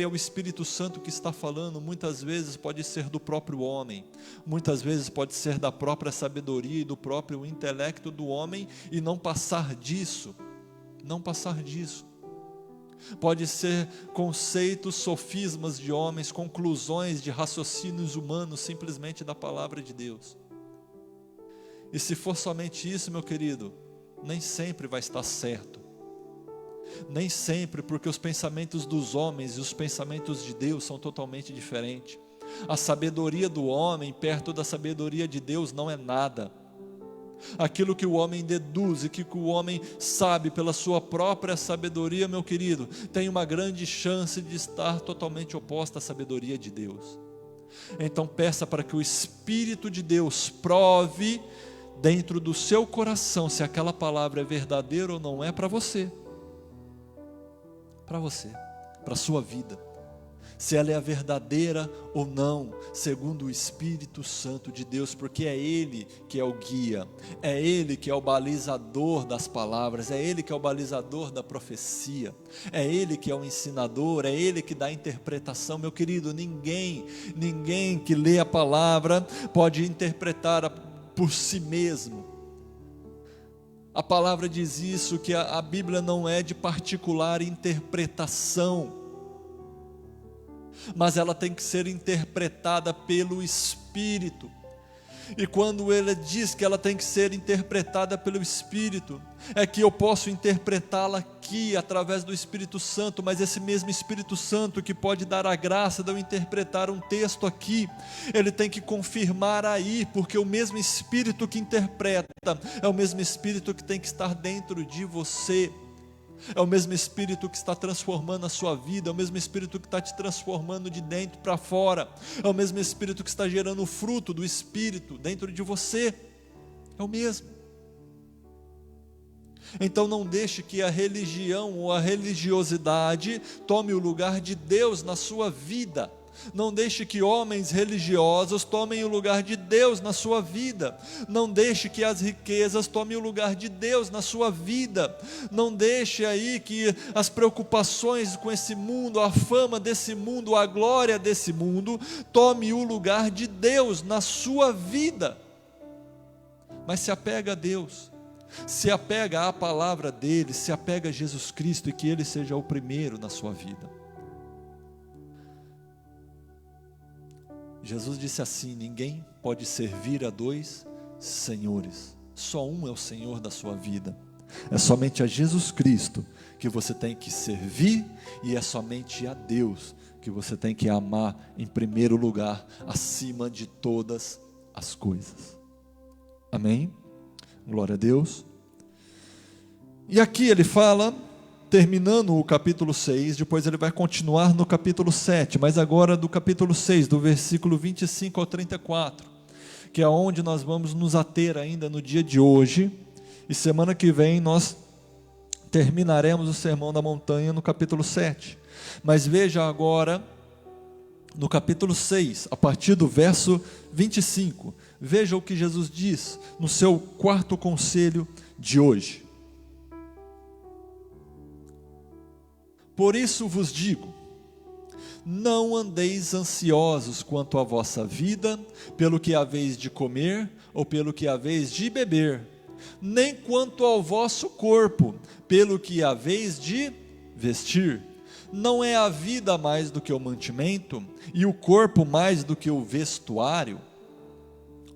é o Espírito Santo que está falando. Muitas vezes pode ser do próprio homem, muitas vezes pode ser da própria sabedoria e do próprio intelecto do homem, e não passar disso. Pode ser conceitos, sofismas de homens, conclusões de raciocínios humanos, simplesmente da palavra de Deus. E se for somente isso, meu querido, nem sempre vai estar certo. Nem sempre, porque os pensamentos dos homens e os pensamentos de Deus são totalmente diferentes. A sabedoria do homem perto da sabedoria de Deus não é nada. Aquilo que o homem deduz e que o homem sabe pela sua própria sabedoria, meu querido, tem uma grande chance de estar totalmente oposta à sabedoria de Deus. Então peça para que o Espírito de Deus prove dentro do seu coração se aquela palavra é verdadeira ou não é para você, para a sua vida, se ela é a verdadeira ou não, segundo o Espírito Santo de Deus, porque é Ele que é o guia, é Ele que é o balizador das palavras, é Ele que é o balizador da profecia, é Ele que é o ensinador, é Ele que dá a interpretação. Meu querido, ninguém que lê a palavra pode interpretar por si mesmo. A palavra diz isso, que a Bíblia não é de particular interpretação, mas ela tem que ser interpretada pelo Espírito. E quando ele diz que ela tem que ser interpretada pelo Espírito, é que eu posso interpretá-la aqui através do Espírito Santo, mas esse mesmo Espírito Santo que pode dar a graça de eu interpretar um texto aqui, ele tem que confirmar aí, porque o mesmo Espírito que interpreta é o mesmo Espírito que tem que estar dentro de você. É o mesmo Espírito que está transformando a sua vida, é o mesmo Espírito que está te transformando de dentro para fora, é o mesmo Espírito que está gerando o fruto do Espírito dentro de você, é o mesmo. Então não deixe que a religião ou a religiosidade tome o lugar de Deus na sua vida. Não deixe que homens religiosos tomem o lugar de Deus na sua vida. Não deixe que as riquezas tomem o lugar de Deus na sua vida. Não deixe aí que as preocupações com esse mundo, a fama desse mundo, a glória desse mundo, tome o lugar de Deus na sua vida. Mas se apega a Deus, se apega à palavra dele, se apega a Jesus Cristo, e que ele seja o primeiro na sua vida. Jesus disse assim: ninguém pode servir a dois senhores, só um é o Senhor da sua vida. É somente a Jesus Cristo que você tem que servir, e é somente a Deus que você tem que amar em primeiro lugar, acima de todas as coisas. Amém? Glória a Deus. E aqui ele fala, terminando o capítulo 6, depois ele vai continuar no capítulo 7, mas agora do capítulo 6, do versículo 25 ao 34, que é onde nós vamos nos ater ainda no dia de hoje, e semana que vem nós terminaremos o Sermão da Montanha no capítulo 7, mas veja agora, no capítulo 6, a partir do verso 25, veja o que Jesus diz no seu quarto conselho de hoje. Por isso vos digo, não andeis ansiosos quanto à vossa vida, pelo que haveis de comer, ou pelo que haveis de beber, nem quanto ao vosso corpo, pelo que haveis de vestir. Não é a vida mais do que o mantimento, e o corpo mais do que o vestuário?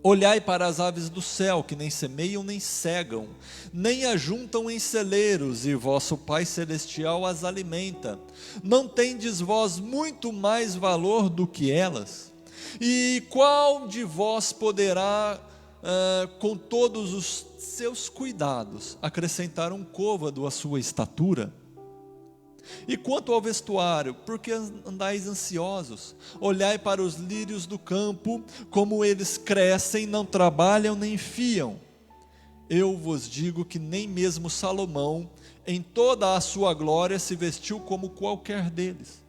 Olhai para as aves do céu, que nem semeiam nem cegam, nem ajuntam em celeiros, e vosso Pai Celestial as alimenta. Não tendes vós muito mais valor do que elas? E qual de vós poderá, com todos os seus cuidados, acrescentar um côvado à sua estatura? E quanto ao vestuário, por que andais ansiosos? Olhai para os lírios do campo, como eles crescem, não trabalham nem fiam. Eu vos digo que nem mesmo Salomão, em toda a sua glória, se vestiu como qualquer deles.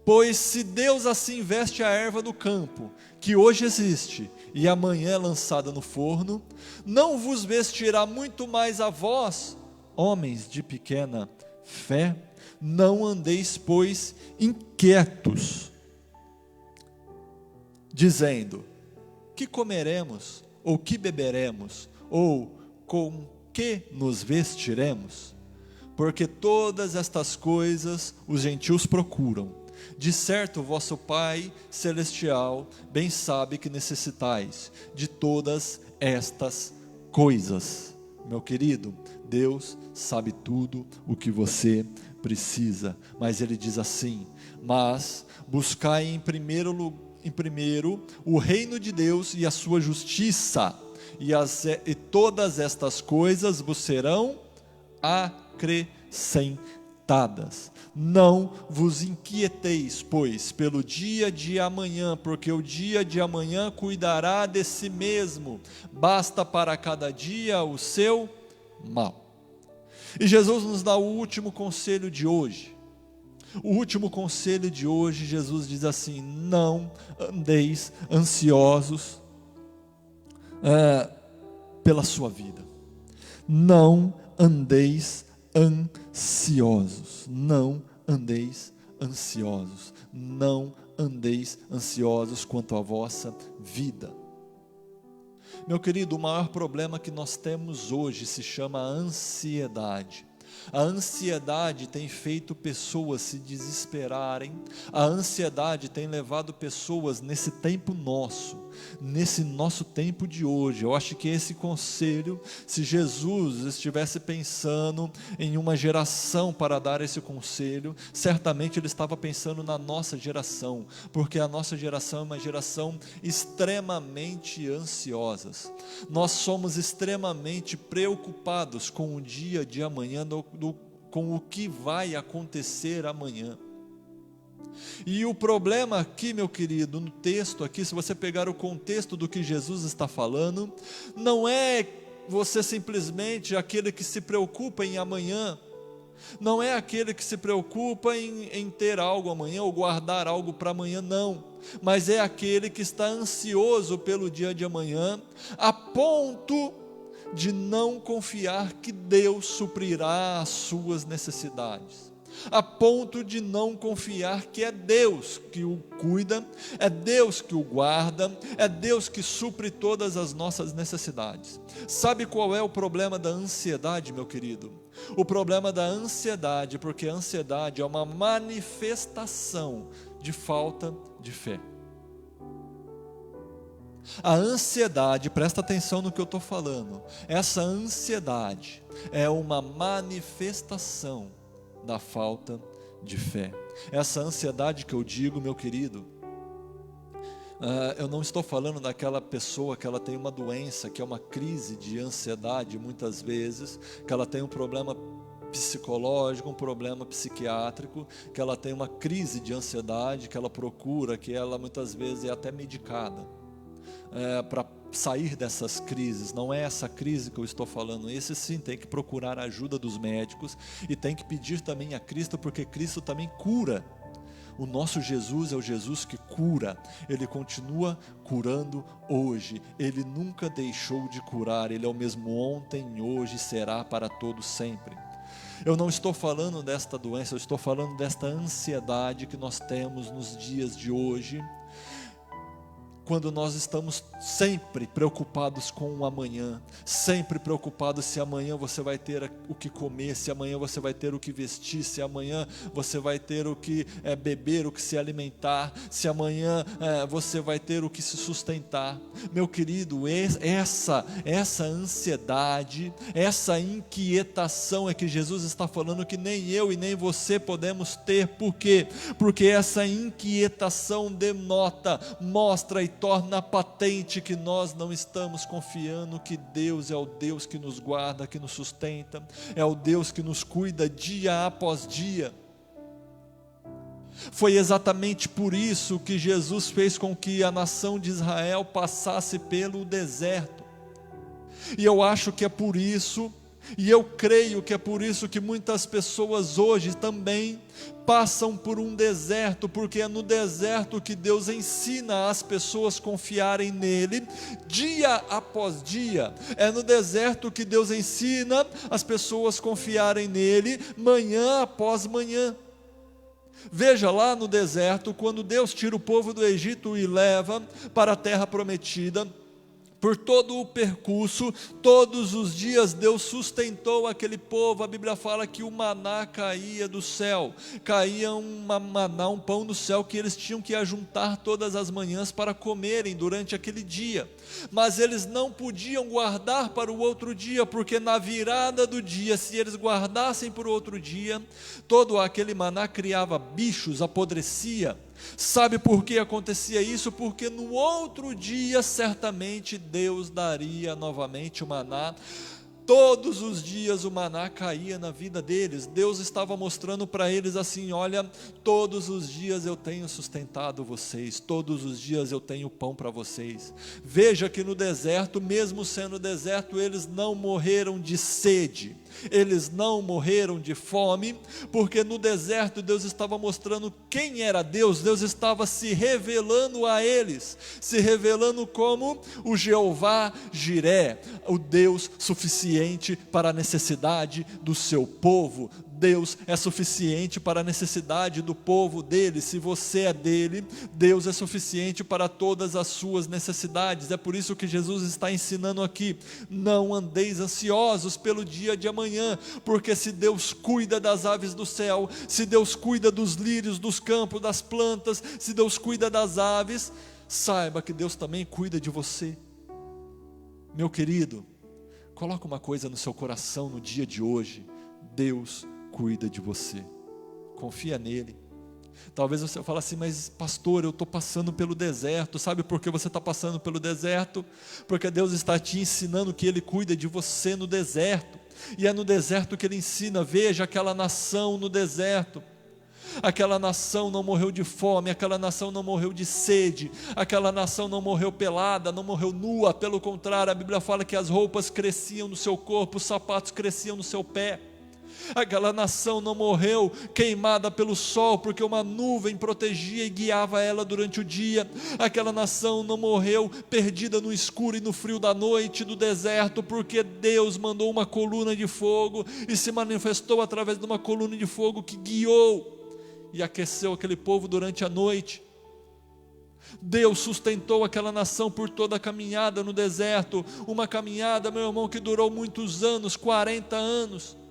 Pois se Deus assim veste a erva do campo, que hoje existe e amanhã é lançada no forno, não vos vestirá muito mais a vós, homens de pequena fé? Não andeis, pois, inquietos, dizendo: que comeremos, ou que beberemos, ou com que nos vestiremos? Porque todas estas coisas os gentios procuram. De certo, vosso Pai Celestial bem sabe que necessitais de todas estas coisas. Meu querido, Deus sabe tudo o que você precisa, mas Ele diz assim: mas buscai em primeiro o reino de Deus e a sua justiça, e todas estas coisas vos serão acrescentadas. Não vos inquieteis, pois, pelo dia de amanhã, porque o dia de amanhã cuidará de si mesmo, basta para cada dia o seu mal. E Jesus nos dá o último conselho de hoje. O último conselho de hoje, Jesus diz assim: não andeis ansiosos pela sua vida. Não andeis ansiosos. Não andeis ansiosos. Não andeis ansiosos quanto à vossa vida. Meu querido, o maior problema que nós temos hoje se chama ansiedade. A ansiedade tem feito pessoas se desesperarem. A ansiedade tem levado pessoas nesse tempo nosso, nesse nosso tempo de hoje. Eu acho que esse conselho, se Jesus estivesse pensando em uma geração para dar esse conselho, certamente Ele estava pensando na nossa geração, porque a nossa geração é uma geração extremamente ansiosa. Nós somos extremamente preocupados com o dia de amanhã, com o que vai acontecer amanhã. E o problema aqui, meu querido, no texto aqui, se você pegar o contexto do que Jesus está falando, não é você simplesmente aquele que se preocupa em amanhã, não é aquele que se preocupa em ter algo amanhã ou guardar algo para amanhã, não, mas é aquele que está ansioso pelo dia de amanhã, a ponto de não confiar que Deus suprirá as suas necessidades, a ponto de não confiar que é Deus que o cuida, é Deus que o guarda, é Deus que supre todas as nossas necessidades. Sabe qual é o problema da ansiedade, meu querido? O problema da ansiedade, porque a ansiedade é uma manifestação de falta de fé. A ansiedade, presta atenção no que eu estou falando, essa ansiedade é uma manifestação da falta de fé. Essa ansiedade que eu digo, meu querido, eu não estou falando daquela pessoa que ela tem uma doença, que é uma crise de ansiedade muitas vezes, que ela tem um problema psicológico, um problema psiquiátrico, que ela tem uma crise de ansiedade, que ela procura, que ela muitas vezes é até medicada para sair dessas crises. Não é essa crise que eu estou falando. Esse sim tem que procurar a ajuda dos médicos e tem que pedir também a Cristo, porque Cristo também cura. O nosso Jesus é o Jesus que cura. Ele continua curando hoje. Ele nunca deixou de curar. Ele é o mesmo ontem, hoje e será para todos sempre. Eu não estou falando desta doença, eu estou falando desta ansiedade que nós temos nos dias de hoje, quando nós estamos sempre preocupados com o amanhã, sempre preocupados se amanhã você vai ter o que comer, se amanhã você vai ter o que vestir, se amanhã você vai ter o que beber, o que se alimentar, se amanhã você vai ter o que se sustentar. Meu querido, essa ansiedade, essa inquietação é que Jesus está falando que nem eu e nem você podemos ter. Por quê? Porque essa inquietação denota, mostra e torna patente que nós não estamos confiando que Deus é o Deus que nos guarda, que nos sustenta, é o Deus que nos cuida dia após dia. Foi exatamente por isso que Jesus fez com que a nação de Israel passasse pelo deserto. E eu acho que é por isso, e eu creio que é por isso que muitas pessoas hoje também passam por um deserto, porque é no deserto que Deus ensina as pessoas a confiarem nele, dia após dia. É no deserto que Deus ensina as pessoas a confiarem nele, manhã após manhã. Veja lá no deserto, quando Deus tira o povo do Egito e leva para a terra prometida, por todo o percurso, todos os dias Deus sustentou aquele povo. A Bíblia fala que o maná caía do céu, caía um maná, um pão do céu, que eles tinham que ajuntar todas as manhãs para comerem durante aquele dia, mas eles não podiam guardar para o outro dia, porque na virada do dia, se eles guardassem para o outro dia, todo aquele maná criava bichos, apodrecia. Sabe por que acontecia isso? Porque no outro dia certamente Deus daria novamente o maná. Todos os dias o maná caía na vida deles. Deus estava mostrando para eles assim: olha, todos os dias eu tenho sustentado vocês, todos os dias eu tenho pão para vocês. Veja que no deserto, mesmo sendo deserto, eles não morreram de sede, eles não morreram de fome, porque no deserto Deus estava mostrando quem era Deus. Deus estava se revelando a eles, se revelando como o Jeová Jiré, o Deus suficiente para a necessidade do seu povo. Deus é suficiente para a necessidade do povo dele. Se você é dele, Deus é suficiente para todas as suas necessidades. É por isso que Jesus está ensinando aqui: não andeis ansiosos pelo dia de amanhã, porque se Deus cuida das aves do céu, se Deus cuida dos lírios dos campos, das plantas, se Deus cuida das aves, saiba que Deus também cuida de você. Meu querido, coloca uma coisa no seu coração no dia de hoje: Deus cuida de você, confia nele. Talvez você fale assim: mas pastor, eu estou passando pelo deserto. Sabe por que você está passando pelo deserto? Porque Deus está te ensinando que Ele cuida de você no deserto, e é no deserto que Ele ensina. Veja aquela nação no deserto. Aquela nação não morreu de fome, aquela nação não morreu de sede, aquela nação não morreu pelada, não morreu nua. Pelo contrário, a Bíblia fala que as roupas cresciam no seu corpo, os sapatos cresciam no seu pé. Aquela nação não morreu queimada pelo sol, porque uma nuvem protegia e guiava ela durante o dia. Aquela nação não morreu perdida no escuro e no frio da noite do deserto, porque Deus mandou uma coluna de fogo e se manifestou através de uma coluna de fogo que guiou e aqueceu aquele povo durante a noite. Deus sustentou aquela nação por toda a caminhada no deserto, uma caminhada, meu irmão, que durou muitos anos, 40 anos.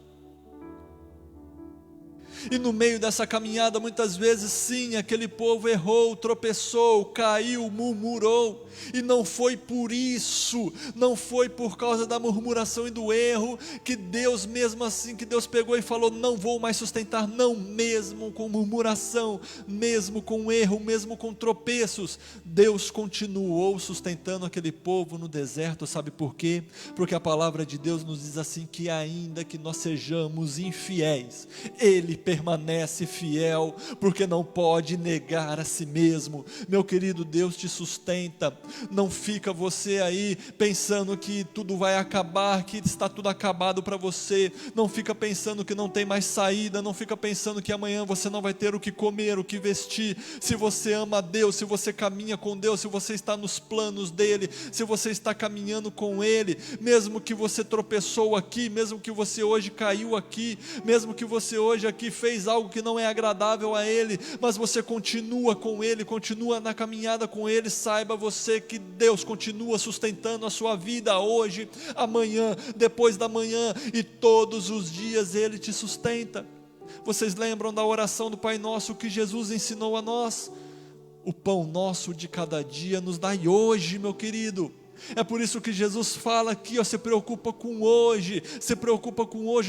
E no meio dessa caminhada, muitas vezes sim, aquele povo errou, tropeçou, caiu, murmurou, e não foi por isso, não foi por causa da murmuração e do erro, que Deus, mesmo assim, que Deus pegou e falou: não vou mais sustentar. Não, mesmo com murmuração, mesmo com erro, mesmo com tropeços, Deus continuou sustentando aquele povo no deserto. Sabe por quê? Porque a palavra de Deus nos diz assim, que ainda que nós sejamos infiéis, Ele permanece fiel, porque não pode negar a si mesmo. Meu querido, Deus te sustenta. Não fica você aí pensando que tudo vai acabar, que está tudo acabado para você. Não fica pensando que não tem mais saída. Não fica pensando que amanhã você não vai ter o que comer, o que vestir. Se você ama a Deus, se você caminha com Deus, se você está nos planos dEle, se você está caminhando com Ele, mesmo que você tropeçou aqui, mesmo que você hoje caiu aqui, mesmo que você hoje aqui fez algo que não é agradável a Ele, mas você continua com Ele, continua na caminhada com Ele, saiba você que Deus continua sustentando a sua vida hoje, amanhã, depois da manhã, e todos os dias Ele te sustenta. Vocês lembram da oração do Pai Nosso que Jesus ensinou a nós? O pão nosso de cada dia nos dai hoje, meu querido. É por isso que Jesus fala aqui, ó, se preocupa com hoje,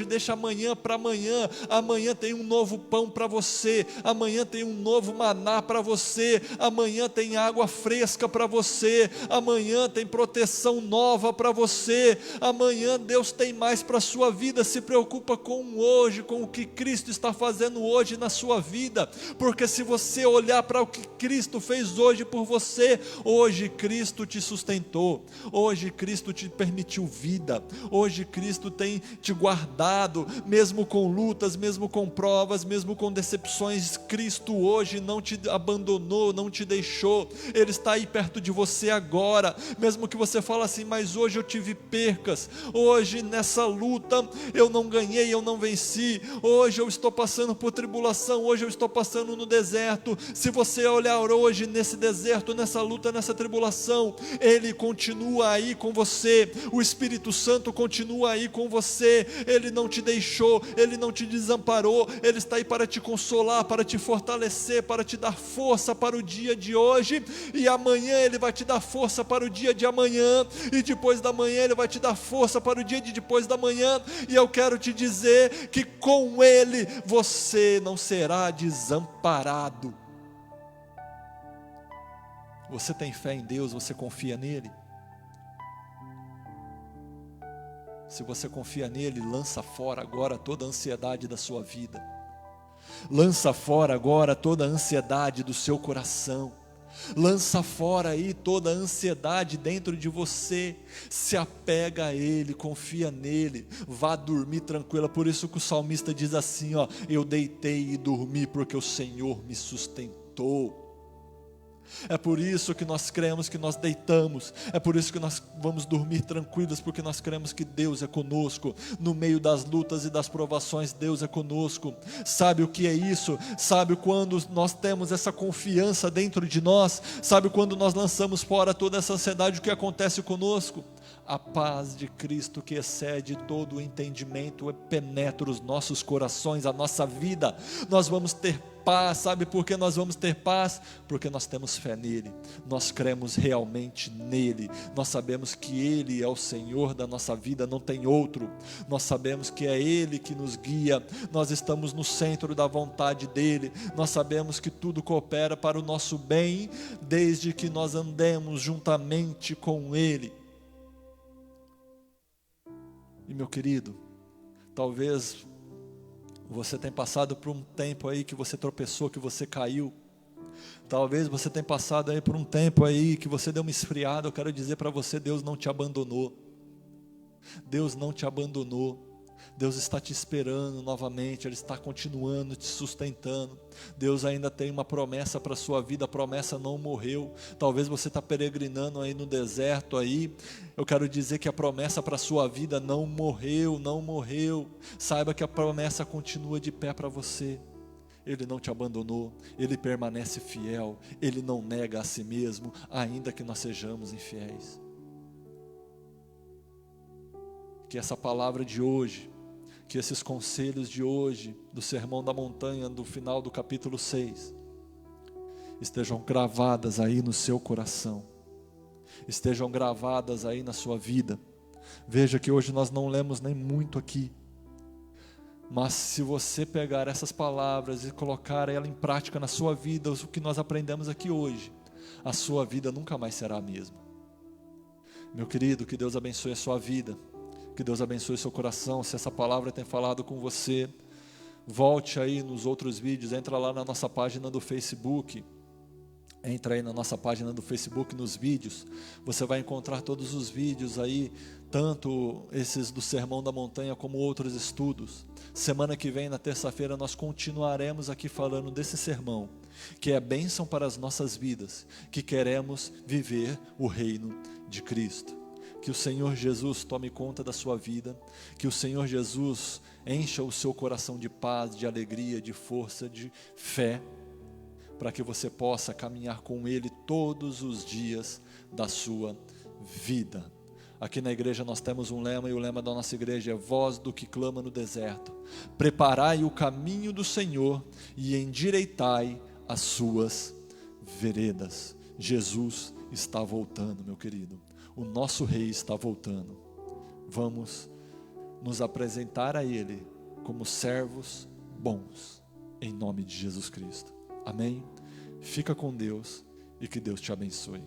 deixa amanhã para amanhã. Amanhã tem um novo pão para você, amanhã tem um novo maná para você, amanhã tem água fresca para você, amanhã tem proteção nova para você, amanhã Deus tem mais para a sua vida. Se preocupa com hoje, com o que Cristo está fazendo hoje na sua vida, porque se você olhar para o que Cristo fez hoje por você, hoje Cristo te sustentou, hoje Cristo te permitiu vida, hoje Cristo tem te guardado, mesmo com lutas, mesmo com provas, mesmo com decepções. Cristo hoje não te abandonou, não te deixou, Ele está aí perto de você agora, mesmo que você fale assim, mas hoje eu tive percas, hoje nessa luta eu não ganhei, eu não venci, hoje eu estou passando por tribulação, hoje eu estou passando no deserto. Se você olhar hoje nesse deserto, nessa luta, nessa tribulação, Ele continua aí com você, o Espírito Santo continua aí com você, Ele não te deixou, Ele não te desamparou, Ele está aí para te consolar, para te fortalecer, para te dar força para o dia de hoje, e amanhã Ele vai te dar força para o dia de amanhã, e depois da manhã Ele vai te dar força para o dia de depois da manhã. E eu quero te dizer que com Ele você não será desamparado. Você tem fé em Deus? Você confia nele? Se você confia nele, lança fora agora toda a ansiedade da sua vida, lança fora agora toda a ansiedade do seu coração, lança fora aí toda a ansiedade dentro de você, se apega a Ele, confia nele, vá dormir tranquila. Por isso que o salmista diz assim, ó, eu deitei e dormi porque o Senhor me sustentou. É por isso que nós cremos que nós deitamos, é por isso que nós vamos dormir tranquilos, porque nós cremos que Deus é conosco, no meio das lutas e das provações, Deus é conosco. Sabe o que é isso? Sabe quando nós temos essa confiança dentro de nós? Sabe quando nós lançamos fora toda essa ansiedade, o que acontece conosco? A paz de Cristo, que excede todo o entendimento, penetra os nossos corações, a nossa vida. Nós vamos ter paz. Sabe por que nós vamos ter paz? Porque nós temos fé nele, nós cremos realmente nele, nós sabemos que ele é o Senhor da nossa vida, não tem outro. Nós sabemos que é ele que nos guia, nós estamos no centro da vontade dele, nós sabemos que tudo coopera para o nosso bem, desde que nós andemos juntamente com ele. E meu querido, talvez você tenha passado por um tempo aí que você tropeçou, que você caiu. Talvez você tenha passado aí por um tempo aí que você deu uma esfriada. Eu quero dizer para você, Deus não te abandonou. Deus não te abandonou. Deus está te esperando novamente, Ele está continuando te sustentando. Deus ainda tem uma promessa para a sua vida, a promessa não morreu. Talvez você está peregrinando aí no deserto aí. Eu quero dizer que a promessa para a sua vida não morreu, não morreu. Saiba que a promessa continua de pé para você. Ele não te abandonou, Ele permanece fiel, Ele não nega a si mesmo, ainda que nós sejamos infiéis. Que essa palavra de hoje, que esses conselhos de hoje, do Sermão da Montanha, do final do capítulo 6, estejam gravadas aí no seu coração, estejam gravadas aí na sua vida. Veja que hoje nós não lemos nem muito aqui, mas se você pegar essas palavras e colocar ela em prática na sua vida, o que nós aprendemos aqui hoje, a sua vida nunca mais será a mesma. Meu querido, que Deus abençoe a sua vida, que Deus abençoe seu coração. Se essa palavra tem falado com você, volte aí nos outros vídeos, entra lá na nossa página do Facebook, entra aí na nossa página do Facebook, nos vídeos, você vai encontrar todos os vídeos aí, tanto esses do Sermão da Montanha, como outros estudos. Semana que vem, na terça-feira, nós continuaremos aqui falando desse sermão, que é bênção para as nossas vidas, que queremos viver o reino de Cristo. Que o Senhor Jesus tome conta da sua vida, que o Senhor Jesus encha o seu coração de paz, de alegria, de força, de fé, para que você possa caminhar com Ele todos os dias da sua vida. Aqui na igreja nós temos um lema, e o lema da nossa igreja é: voz do que clama no deserto, preparai o caminho do Senhor e endireitai as suas veredas. Jesus está voltando, meu querido. o nosso Rei está voltando. Vamos nos apresentar a Ele como servos bons, em nome de Jesus Cristo. Amém? Fica com Deus e que Deus te abençoe.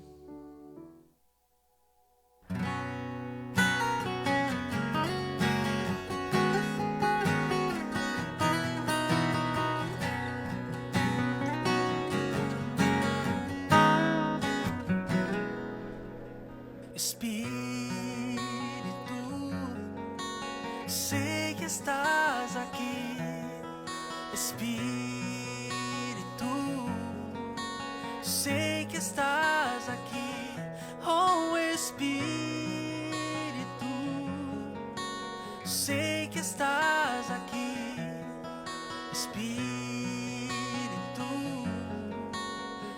Espírito, sei que estás aqui. Espírito, sei que estás aqui. Oh Espírito, sei que estás aqui. Espírito,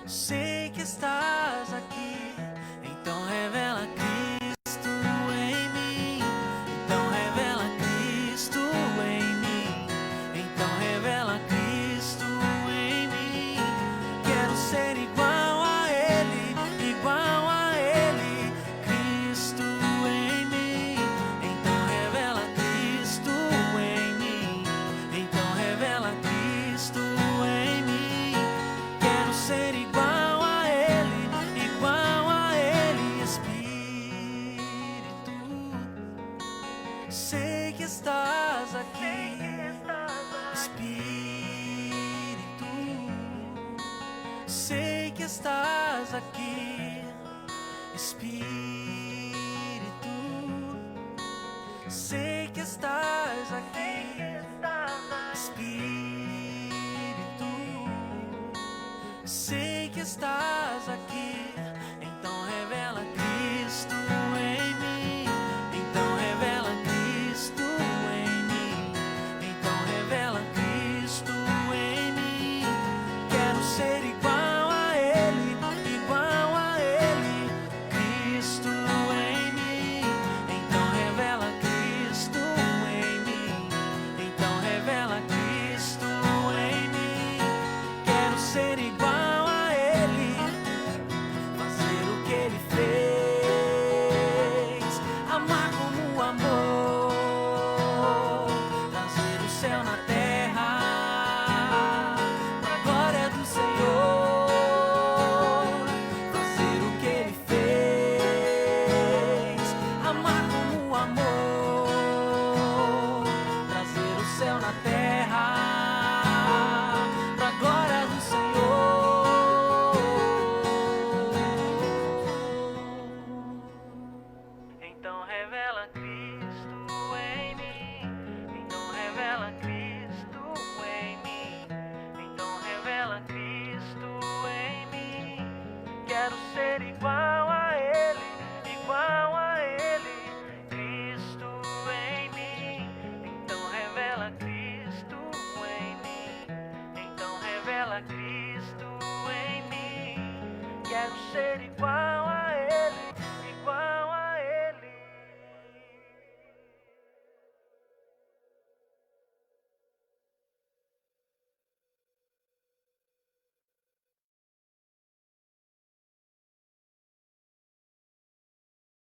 sei que estás aqui. Então revela Cristo em mim. Então revela Cristo em mim. Então revela Cristo em mim. Quero ser igual a Ele, igual a Ele. Cristo em mim. Então revela Cristo em mim. Então revela Cristo em mim. Quero ser igual a Ele, igual a Ele. Espírito, sei que estás aqui. Espírito, sei que estás aqui. Espírito, sei que estás aqui. Espírito, sei que estás aqui. Então revela Cristo em mim. Então revela Cristo em mim. Então revela Cristo em mim. Quero ser igual a Ele, igual a Ele. Cristo em mim. Então revela Cristo em mim. Então revela Cristo em mim. Quero ser igual a Ele, fazer o que Ele fez, amar como amor, trazer o céu na terra, pra glória do Senhor. Fazer o que Ele fez, amar como amor, trazer o céu na terra, pra glória do Senhor. Então revela Cristo em mim. Então revela Cristo em mim. Então revela Cristo em mim. Quero ser igual a Ele, igual a Ele. Cristo em mim. Então revela Cristo em mim. Então revela Cristo em mim. Quero ser